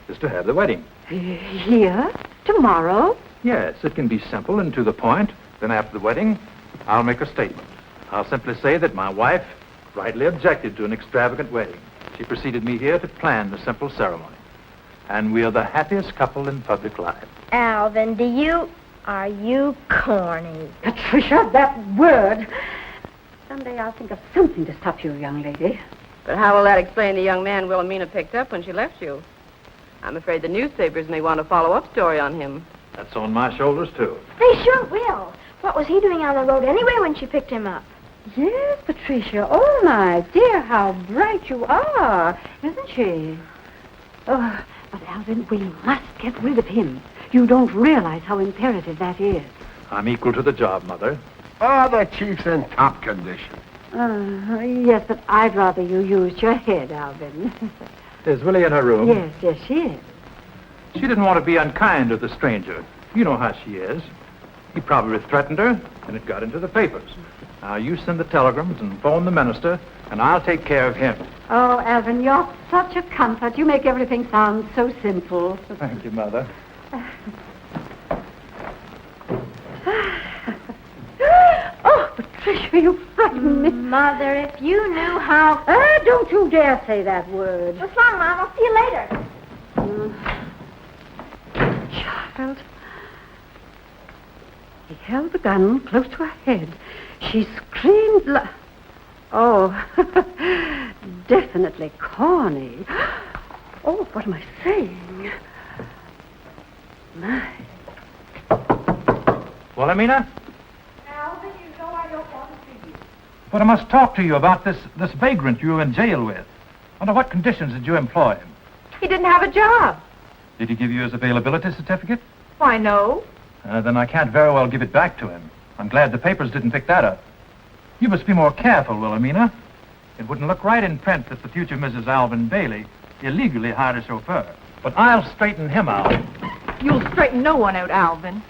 is to have the wedding. Here? Tomorrow? Yes, it can be simple and to the point. Then after the wedding, I'll make a statement. I'll simply say that my wife rightly objected to an extravagant wedding. She preceded me here to plan the simple ceremony. And we are the happiest couple in public life. Alvin, are you corny? Patricia, that word. Someday I'll think of something to stop you, young lady. But how will that explain the young man Wilhelmina picked up when she left you? I'm afraid the newspapers may want a follow-up story on him. That's on my shoulders, too. They sure will. What was he doing on the road anyway when she picked him up? Yes, Patricia. Oh, my dear, how bright you are, isn't she? Oh, but Alvin, we must get rid of him. You don't realize how imperative that is. I'm equal to the job, Mother. Oh, the chief's in top condition. Yes, but I'd rather you used your head, Alvin. Is Willie in her room? Yes, she is. She didn't want to be unkind to the stranger. You know how she is. He probably threatened her, and it got into the papers. Now, you send the telegrams and phone the minister, and I'll take care of him. Oh, Alvin, you're such a comfort. You make everything sound so simple. Thank you, Mother. Oh, Patricia, you frightened me. Mother, if you knew how... Don't you dare say that word. What's wrong, Mom? I'll see you later. Child. He held the gun close to her head. She screamed... Oh, definitely corny. Oh, what am I saying? My... Wilhelmina? Alvin, you know I don't want to see you. But I must talk to you about this vagrant you were in jail with. Under what conditions did you employ him? He didn't have a job. Did he give you his availability certificate? Why, no. Then I can't very well give it back to him. I'm glad the papers didn't pick that up. You must be more careful, Wilhelmina. It wouldn't look right in print that the future Mrs. Alvin Bailey illegally hired a chauffeur. But I'll straighten him out. You'll straighten no one out, Alvin.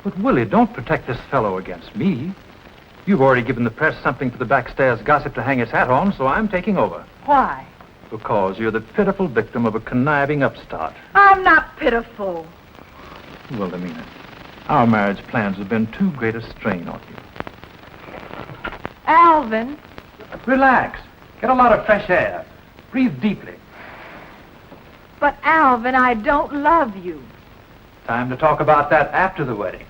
But, Willie, don't protect this fellow against me. You've already given the press something for the backstairs gossip to hang its hat on, so I'm taking over. Why? Because you're the pitiful victim of a conniving upstart. I'm not pitiful. Wilhelmina, our marriage plans have been too great a strain on you. Alvin. Relax. Get a lot of fresh air. Breathe deeply. But, Alvin, I don't love you. Time to talk about that after the wedding.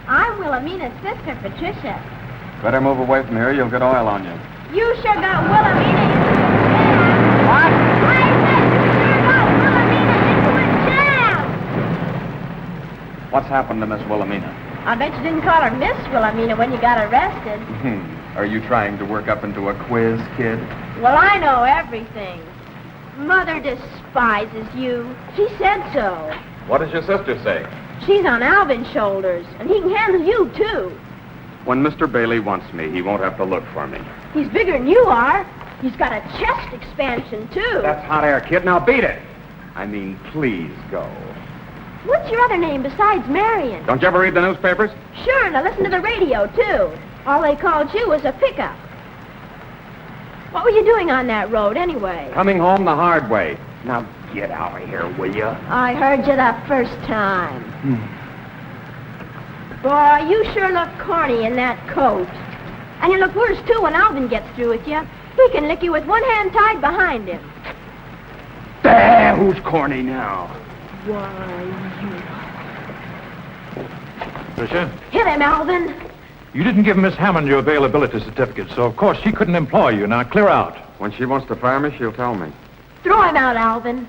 I'm Wilhelmina's sister, Patricia. Better move away from here. You'll get oil on you. You sure got Wilhelmina into a jam. What? I said you sure got Wilhelmina into a jam. What's happened to Miss Wilhelmina? I bet you didn't call her Miss Wilhelmina when you got arrested. Are you trying to work up into a quiz, kid? Well, I know everything. Mother despises you. She said so. What does your sister say? She's on Alvin's shoulders, and he can handle you, too. When Mr. Bailey wants me, he won't have to look for me. He's bigger than you are. He's got a chest expansion, too. That's hot air, kid. Now beat it. I mean, please go. What's your other name besides Marion? Don't you ever read the newspapers? Sure, and I listen to the radio, too. All they called you was a pickup. What were you doing on that road, anyway? Coming home the hard way. Now get out of here, will you? I heard you the first time. Boy, you sure look corny in that coat. And you look worse, too, when Alvin gets through with you. He can lick you with one hand tied behind him. There, who's corny now? Why, Tricia, hit him, Alvin. you didn't give Miss Hammond your availability certificate, so of course she couldn't employ you. Now clear out. When she wants to fire me, she'll tell me. Throw him out, Alvin.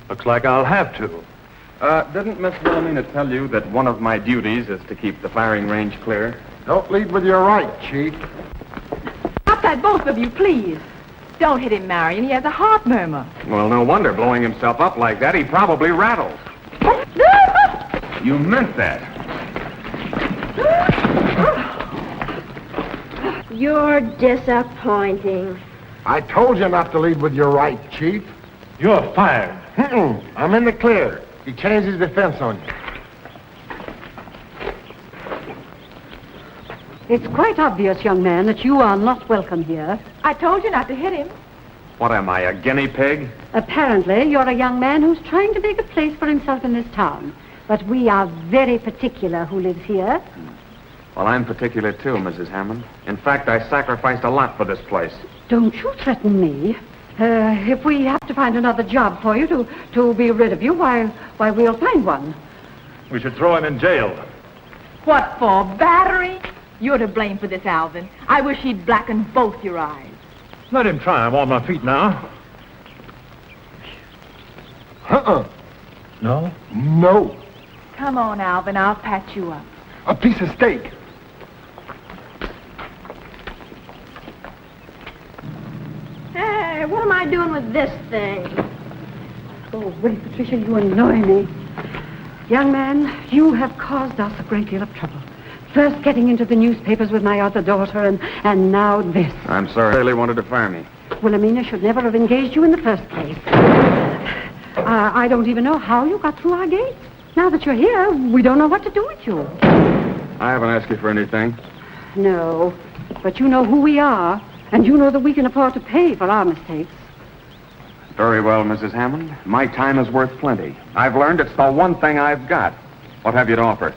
Looks like I'll have to. Didn't Miss Wilhelmina tell you that one of my duties is to keep the firing range clear? Don't lead with your right, Chief. Stop that, both of you, please. Don't hit him, Marion. He has a heart murmur. Well, no wonder, blowing himself up like that, he probably rattled. You meant that. You're disappointing. I told you not to lead with your right, Chief. You're fired. I'm in the clear. He changed his defense on you. It's quite obvious, young man, that you are not welcome here. I told you not to hit him. What am I, a guinea pig? Apparently, you're a young man who's trying to make a place for himself in this town. But we are very particular who lives here. Well, I'm particular too, Mrs. Hammond. In fact, I sacrificed a lot for this place. Don't you threaten me. If we have to find another job for you to be rid of you, why, we'll find one. We should throw him in jail. What for? Battery? You're to blame for this, Alvin. I wish he'd blackened both your eyes. Let him try. I'm on my feet now. No? No. Come on, Alvin. I'll patch you up. A piece of steak. Hey, what am I doing with this thing? Oh, wait, Patricia, you annoy me. Young man, you have caused us a great deal of trouble. First getting into the newspapers with my other daughter, and now this. I'm sorry. They really wanted to fire me. Wilhelmina should never have engaged you in the first place. I don't even know how you got through our gates. Now that you're here, we don't know what to do with you. I haven't asked you for anything. No, but you know who we are, and you know that we can afford to pay for our mistakes. Very well, Mrs. Hammond. My time is worth plenty. I've learned it's the one thing I've got. What have you to offer?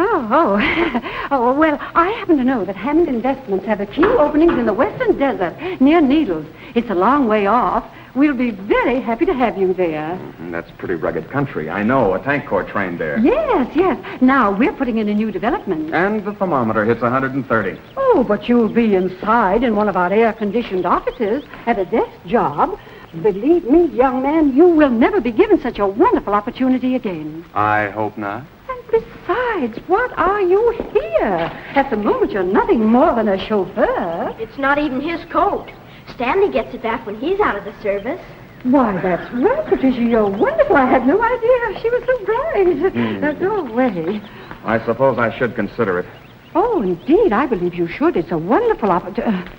Oh, well, I happen to know that Hammond Investments have a few openings in the western desert near Needles. It's a long way off. We'll be very happy to have you there. That's pretty rugged country. I know. A tank corps trained there. Yes. Now, we're putting in a new development. And the thermometer hits 130. Oh, but you'll be inside in one of our air-conditioned offices at a desk job. Believe me, young man, you will never be given such a wonderful opportunity again. I hope not. And besides, what are you here? At the moment, you're nothing more than a chauffeur. It's not even his coat. Stanley gets it back when he's out of the service. Why, that's right, Patricia. You're wonderful. I had no idea she was so bright. Go away. I suppose I should consider it. Oh, indeed, I believe you should. It's a wonderful opportunity.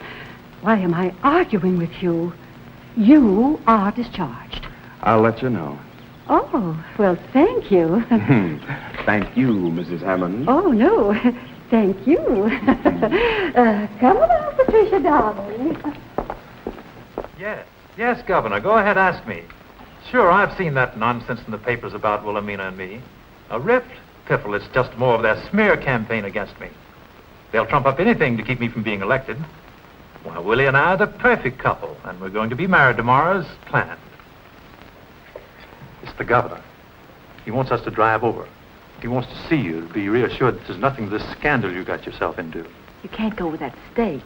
Why am I arguing with you? You are discharged. I'll let you know. Oh, well, thank you. Thank you, Mrs. Hammond. Oh, no. Thank you. Come along, Patricia, darling. Yes, Governor. Go ahead, ask me. Sure, I've seen that nonsense in the papers about Wilhelmina and me. A rift? Piffle, it's just more of their smear campaign against me. They'll trump up anything to keep me from being elected. Well, Willie and I are the perfect couple, and we're going to be married tomorrow as planned. It's the governor. He wants us to drive over. He wants to see you to be reassured that there's nothing to this scandal you got yourself into. You can't go with that steak.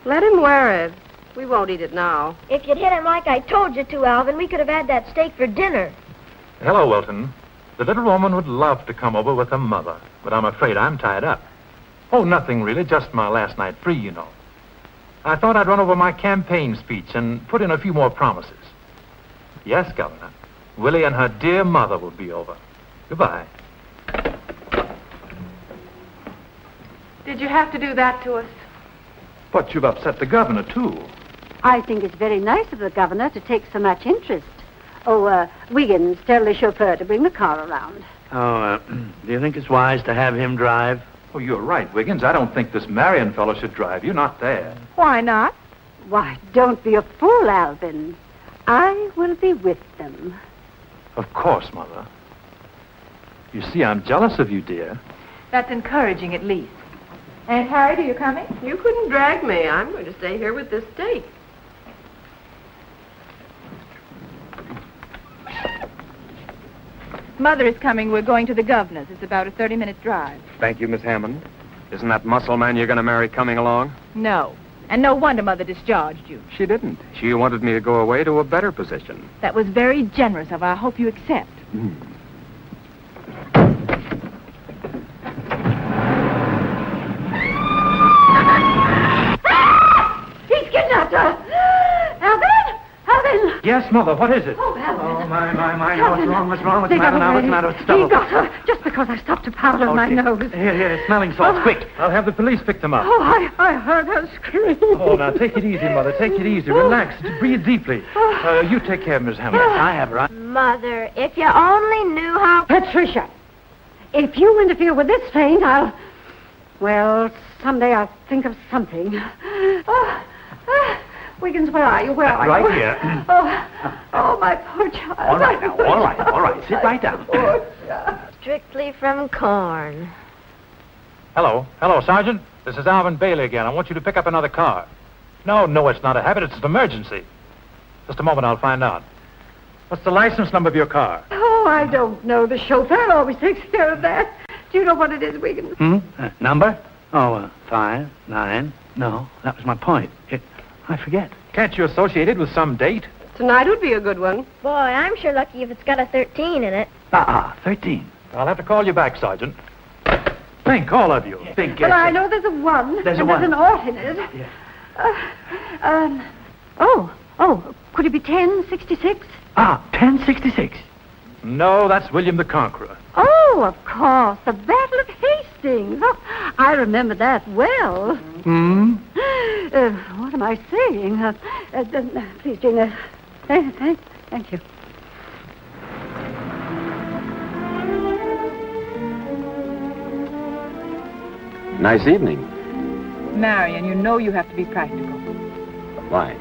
Let him wear it. We won't eat it now. If you'd hit him like I told you to, Alvin, we could have had that steak for dinner. Hello, Wilton. The little woman would love to come over with her mother, but I'm afraid I'm tied up. Oh, nothing really, just my last night free, you know. I thought I'd run over my campaign speech and put in a few more promises. Yes, Governor. Willie and her dear mother will be over. Goodbye. Did you have to do that to us? But you've upset the governor, too. I think it's very nice of the governor to take so much interest. Oh, Wiggins, tell the chauffeur to bring the car around. Oh, do you think it's wise to have him drive? Oh, you're right, Wiggins. I don't think this Marion fellow should drive. You're not there. Why not? Why, don't be a fool, Alvin. I will be with them. Of course, Mother. You see, I'm jealous of you, dear. That's encouraging, at least. Aunt Harriet, are you coming? You couldn't drag me. I'm going to stay here with this steak. Mother is coming. We're going to the governor's. It's about a 30-minute drive. Thank you, Miss Hammond. Isn't that muscle man you're going to marry coming along? No. And no wonder Mother discharged you. She didn't. She wanted me to go away to a better position. That was very generous of her. I hope you accept. He's kidnapped her! Alvin! Alvin! Yes, Mother, what is it? Oh, Alvin. Oh, my. What's wrong? What's the They got matter now? away. What's the matter? He Stop. got her just because I stopped to powder my nose. Here, smelling salts, quick. I'll have the police pick them up. Oh, I heard her scream. Oh, now, take it easy, Mother. Take it easy. Relax. Breathe deeply. You take care of Miss Hammond. I have her. Mother, if you only knew how... Patricia, if you interfere with this faint, Well, someday I'll think of something. Wiggins, where are you? Where are Right you? here. Oh, my poor child. All right now, all right. Sit right down. Strictly from corn. Hello, Sergeant. This is Alvin Bailey again. I want you to pick up another car. No, it's not a habit. It's an emergency. Just a moment, I'll find out. What's the license number of your car? Oh, I don't know. The chauffeur always takes care of that. Do you know what it is, Wiggins? Number? Oh, 5, 9. No, that was my point. I forget. Can't you associate it with some date? Tonight would be a good one. Boy, I'm sure lucky if it's got a 13 in it. 13. I'll have to call you back, Sergeant. Think, all of you. Think, Well, I know there's a 1. There's a and 1. There's an alternate. Could it be 1066? 1066. No, that's William the Conqueror. Oh, of course, the Battle of Hastings. Oh, I remember that well. What am I saying? Please, Jane, thank you. Nice evening. Marion, you know you have to be practical. Why?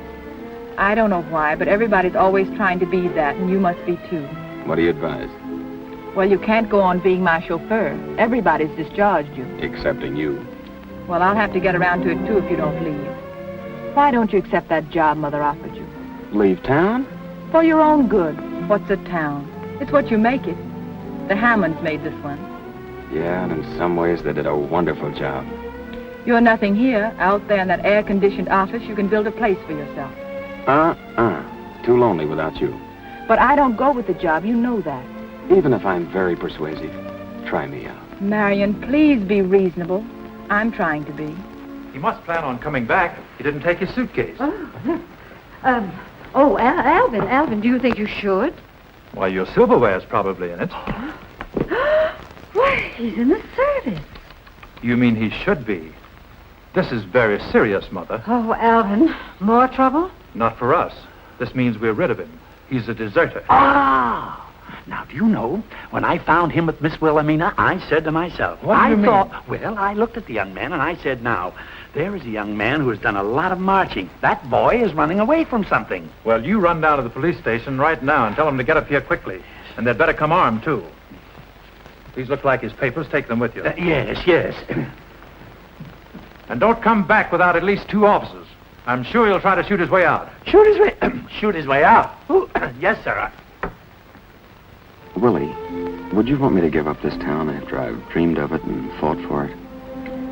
I don't know why, but everybody's always trying to be that, and you must be too. What do you advise? Well, you can't go on being my chauffeur. Everybody's discharged you. Excepting you. Well, I'll have to get around to it, too, if you don't leave. Why don't you accept that job Mother offered you? Leave town? For your own good. What's a town? It's what you make it. The Hammonds made this one. Yeah, and in some ways they did a wonderful job. You're nothing here. Out there in that air-conditioned office, you can build a place for yourself. Too lonely without you. But I don't go with the job. You know that. Even if I'm very persuasive, try me out. Marion, please be reasonable. I'm trying to be. He must plan on coming back. He didn't take his suitcase. Alvin, do you think you should? Why, your silverware's probably in it. Why, he's in the service. You mean he should be? This is very serious, Mother. Oh, Alvin, more trouble? Not for us. This means we're rid of him. He's a deserter. Now, do you know, when I found him with Miss Wilhelmina, I said to myself, What do you mean? I looked at the young man and I said, now, there is a young man who has done a lot of marching. That boy is running away from something. Well, you run down to the police station right now and tell them to get up here quickly. And they'd better come armed, too. These look like his papers. Take them with you. Yes. And don't come back without at least 2 officers. I'm sure he'll try to shoot his way out. Shoot his way out. Ooh, yes, sir. Willie, would you want me to give up this town after I've dreamed of it and fought for it?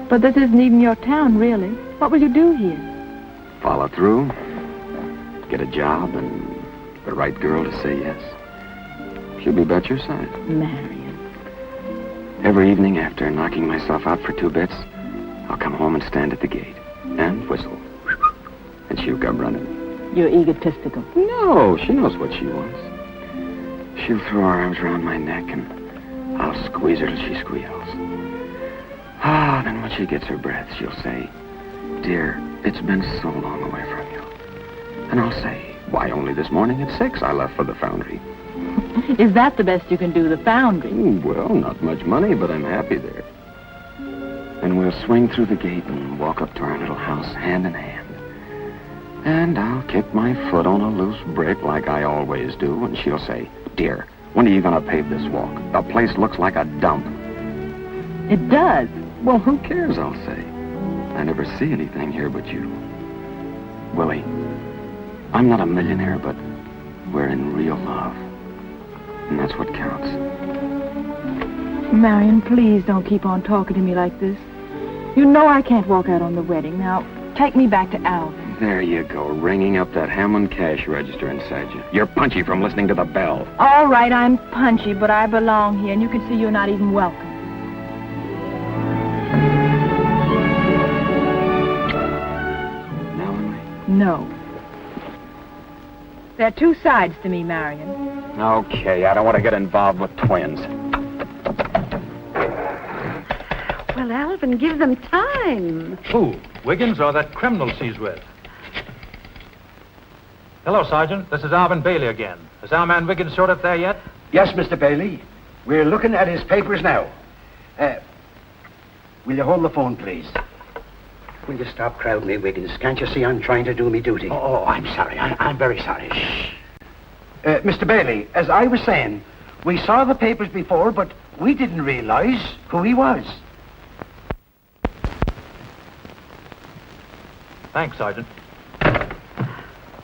But this isn't even your town, really. What will you do here? Follow through, get a job, and the right girl to say yes. She'll be about your side. Marion. Every evening after knocking myself out for 2 bits, I'll come home and stand at the gate and whistle. And she'll come running. You're egotistical. No, she knows what she wants. She'll throw her arms around my neck and I'll squeeze her till she squeals. Then when she gets her breath, she'll say, "Dear, it's been so long away from you." And I'll say, "Why, only this morning at 6 I left for the foundry." Is that the best you can do, the foundry? Well, not much money, but I'm happy there. And we'll swing through the gate and walk up to our little house hand in hand. And I'll kick my foot on a loose brick like I always do, and she'll say, "Dear, when are you going to pave this walk? The place looks like a dump." It does. Well, who cares, I'll say. I never see anything here but you. Willie, I'm not a millionaire, but we're in real love. And that's what counts. Marion, please don't keep on talking to me like this. You know I can't walk out on the wedding. Now, take me back to Alvin. There you go, ringing up that Hammond cash register inside you. You're punchy from listening to the bell. All right, I'm punchy, but I belong here, and you can see you're not even welcome. Now am I? No. There are 2 sides to me, Marion. Okay, I don't want to get involved with twins. Well, Alvin, give them time. Who? Wiggins or that criminal she's with? Hello, Sergeant. This is Alvin Bailey again. Has our man Wiggins showed up there yet? Yes, Mr. Bailey. We're looking at his papers now. Will you hold the phone, please? Will you stop crowding me, Wiggins? Can't you see I'm trying to do me duty? Oh, I'm sorry. I'm very sorry. Shh. Mr. Bailey, as I was saying, we saw the papers before, but we didn't realize who he was. Thanks, Sergeant.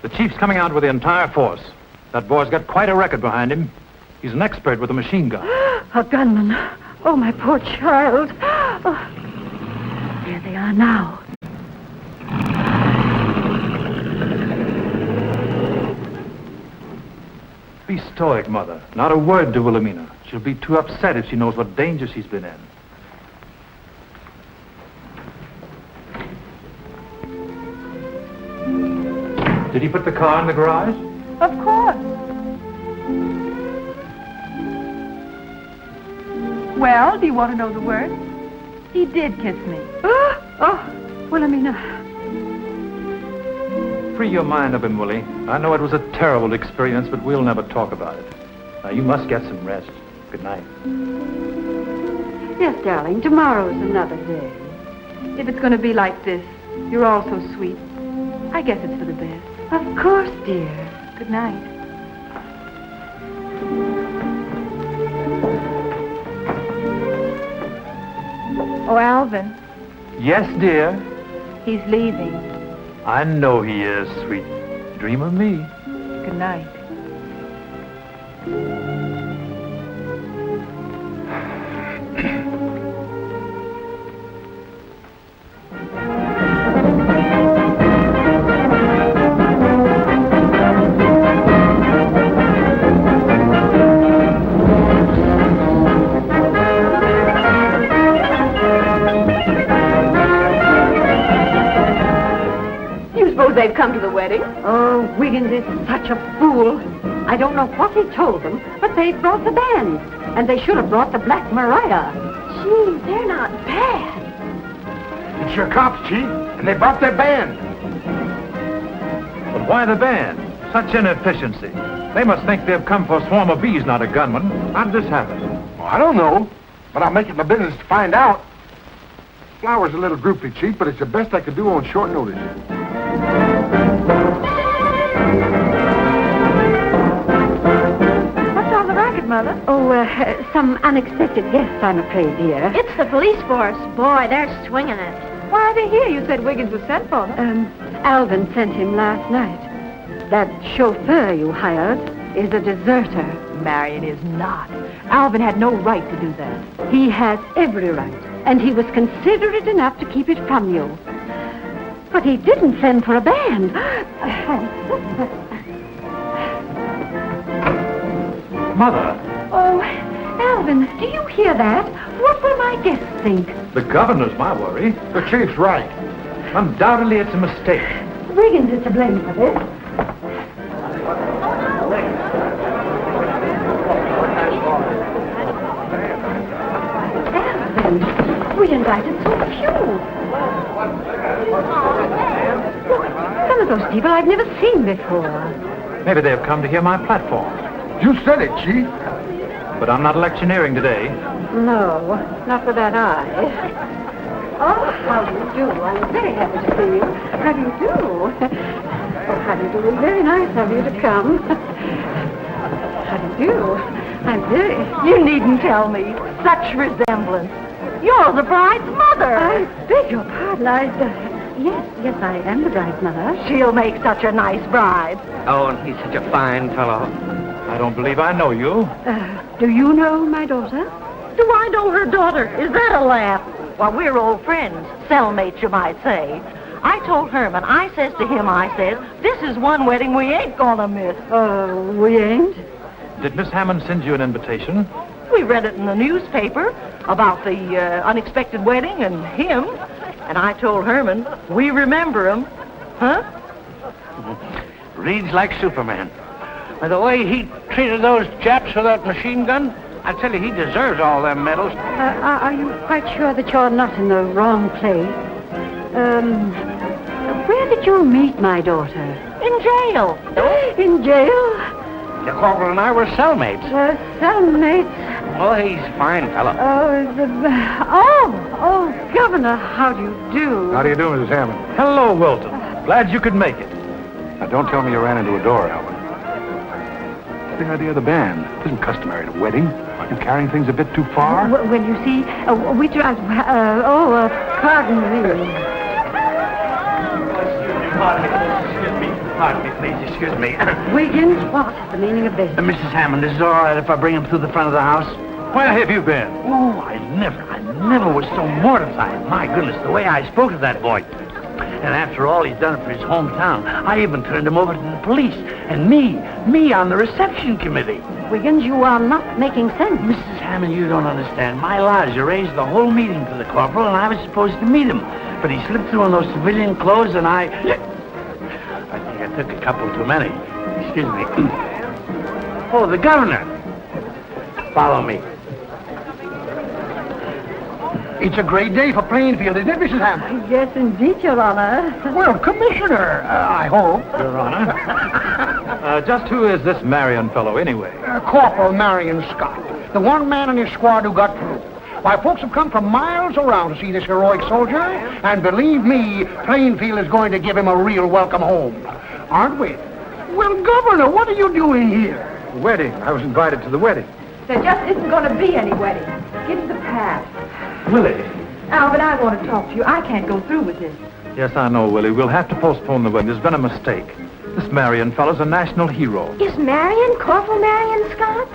The chief's coming out with the entire force. That boy's got quite a record behind him. He's an expert with a machine gun. A gunman. Oh, my poor child. Oh. There they are now. Be stoic, Mother. Not a word to Wilhelmina. She'll be too upset if she knows what danger she's been in. Did he put the car in the garage? Of course. Well, do you want to know the worst? He did kiss me. Oh, Wilhelmina. Free your mind of him, Willie. I know it was a terrible experience, but we'll never talk about it. Now, you must get some rest. Good night. Yes, darling, tomorrow's another day. If it's going to be like this, you're all so sweet. I guess it's for the best. Of course, dear. Good night. Oh, Alvin. Yes, dear. He's leaving. I know he is, sweet dream of me. Good night. They've come to the wedding. Oh, Wiggins is such a fool. I don't know what he told them, but they brought the band. And they should have brought the Black Maria. Gee, they're not bad. It's your cops, Chief, and they brought their band. But why the band? Such inefficiency. They must think they've come for a swarm of bees, not a gunman. How did this happen? Well, I don't know, but I'll make it my business to find out. Flower's a little groupie, Chief, but it's the best I could do on short notice. What's all the racket, Mother? Oh, some unexpected guests, I'm afraid, dear. It's the police force. Boy, they're swinging it. Why are they here? You said Wiggins was sent for them. Alvin sent him last night. That chauffeur you hired is a deserter. Marion is not. Alvin had no right to do that. He has every right, and he was considerate enough to keep it from you. But he didn't send for a band. Mother. Oh, Alvin, do you hear that? What will my guests think? The governor's my worry. The Chief's right. Undoubtedly, it's a mistake. Wiggins is to blame for this. Alvin, we invited so few. Look, some of those people I've never seen before. Maybe they've come to hear my platform. You said it, Chief. But I'm not electioneering today. No, not with that eye. Oh, how do you do? I'm very happy to see you. How do you do? Oh, how do you do? Very nice of you to come. How do you do? I'm very... You needn't tell me. Such resemblance. You're the bride's mother. I beg your pardon. Yes, I am the bride's mother. She'll make such a nice bride. Oh, and he's such a fine fellow. I don't believe I know you. Do you know my daughter? Do I know her daughter? Is that a laugh? Well, we're old friends. Cellmates, you might say. I told Herman, I says to him, this is one wedding we ain't gonna miss. We ain't? Did Miss Hammond send you an invitation? We read it in the newspaper about the unexpected wedding and him. And I told Herman, we remember him. Huh? Reads like Superman. And the way he treated those chaps with that machine gun, I tell you, he deserves all them medals. Are you quite sure that you're not in the wrong place? Where did you meet my daughter? In jail. In jail? The corporal and I were cellmates. Cellmates? Oh, he's a fine fellow. Governor, how do you do? How do you do, Mrs. Hammond? Hello, Wilton. Glad you could make it. Now, don't tell me you ran into a door, Alvin. The idea of the band. It isn't customary at a wedding. Aren't you carrying things a bit too far? Well, you see, we tried... pardon me. Pardon me, please. Excuse me. Wiggins, what's the meaning of this? Mrs. Hammond, is it all right if I bring him through the front of the house? Where have you been? Oh, I never was so mortified. My goodness, the way I spoke to that boy. And after all he's done for his hometown, I even turned him over to the police. And me on the reception committee. Wiggins, you are not making sense. Mrs. Hammond, you don't understand. My lodge arranged the whole meeting for the corporal, and I was supposed to meet him. But he slipped through in those civilian clothes, and I think I took a couple too many. Excuse me. Oh, the governor. Follow me. It's a great day for Plainfield, isn't it, Mrs. Hammond? Yes, indeed, Your Honor. Well, Commissioner, I hope. Your Honor. Just who is this Marion fellow, anyway? Corporal Marion Scott, the one man in his squad who got through. Why, folks have come from miles around to see this heroic soldier, and believe me, Plainfield is going to give him a real welcome home. Aren't we? Well, Governor, what are you doing here? The wedding. I was invited to the wedding. There just isn't going to be any wedding. Give the pass. Willie. Albert, I want to talk to you. I can't go through with this. Yes, I know, Willie. We'll have to postpone the wedding. There's been a mistake. This Marion fellow's a national hero. Is Marion Corporal Marion Scott?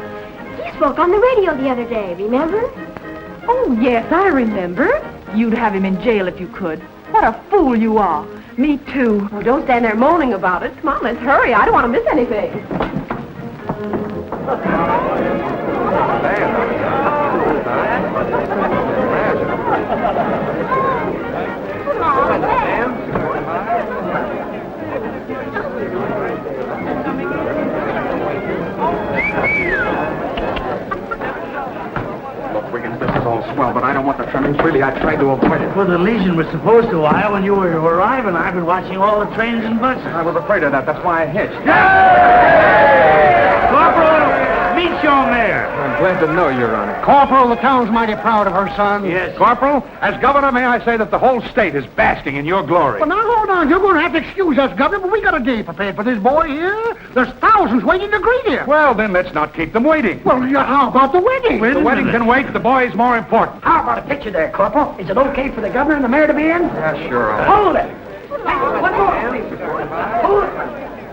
He spoke on the radio the other day, remember? Oh, yes, I remember. You'd have him in jail if you could. What a fool you are. Me too. Oh, don't stand there moaning about it. Come on, let's hurry. I don't want to miss anything. Look, Wiggins, this is all swell, but I don't want the trimmings. Really, I tried to avoid it. Well, the Legion was supposed to while when you were arriving. I've been watching all the trains and buses. I was afraid of that. That's why I hitched. Corporal, meet your mayor. I'm glad to know, Your Honor. Corporal, the town's mighty proud of her son. Yes. Corporal, as governor, may I say that the whole state is basking in your glory. Well, now, hold on. You're going to have to excuse us, Governor, but we got a day prepared for this boy here. There's thousands waiting to greet him. Well, then let's not keep them waiting. Well, yeah, how about the wedding? The wedding can wait. The boy is more important. How about a picture there, Corporal? Is it okay for the governor and the mayor to be in? Yeah, sure. Hold it. One more. Hold it.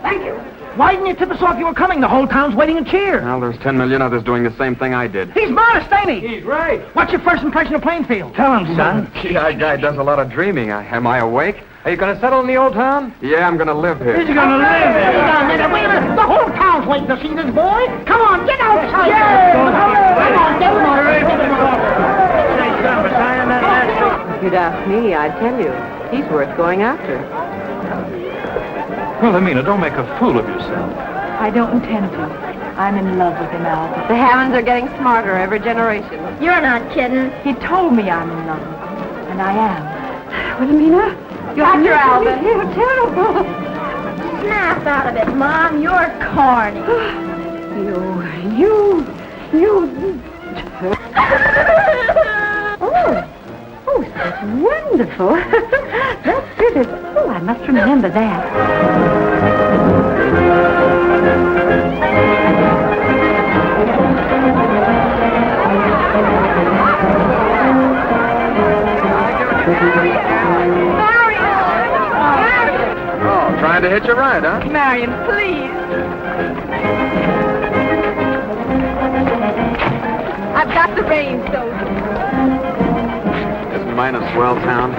Thank you. Why didn't you tip us off you were coming? The whole town's waiting in cheer. Well, there's 10 million others doing the same thing I did. He's modest, ain't he? He's right. What's your first impression of Plainfield? Tell him, son. Gee, that guy does a lot of dreaming. Am I awake? Are you going to settle in the old town? Yeah, I'm going to live here. He's going to live Wait here. a minute, wait a minute. The whole town's waiting to see this boy. Come on, get outside. Come on, get him Say something, sign that last If you'd ask me, I'd tell you. He's worth going after. Wilhelmina, don't make a fool of yourself. I don't intend to. I'm in love with him, Albert. The Hammonds are getting smarter every generation. You're not kidding. He told me I'm in love with him, and I am. Wilhelmina, After Albert. You're terrible. Snap out of it, Mom. You're corny. You. Oh, that's wonderful. That's good. Oh, I must remember that. Oh, trying to hitch a ride, huh? Marion, please. I've got the reins, though. Isn't mine a swell town?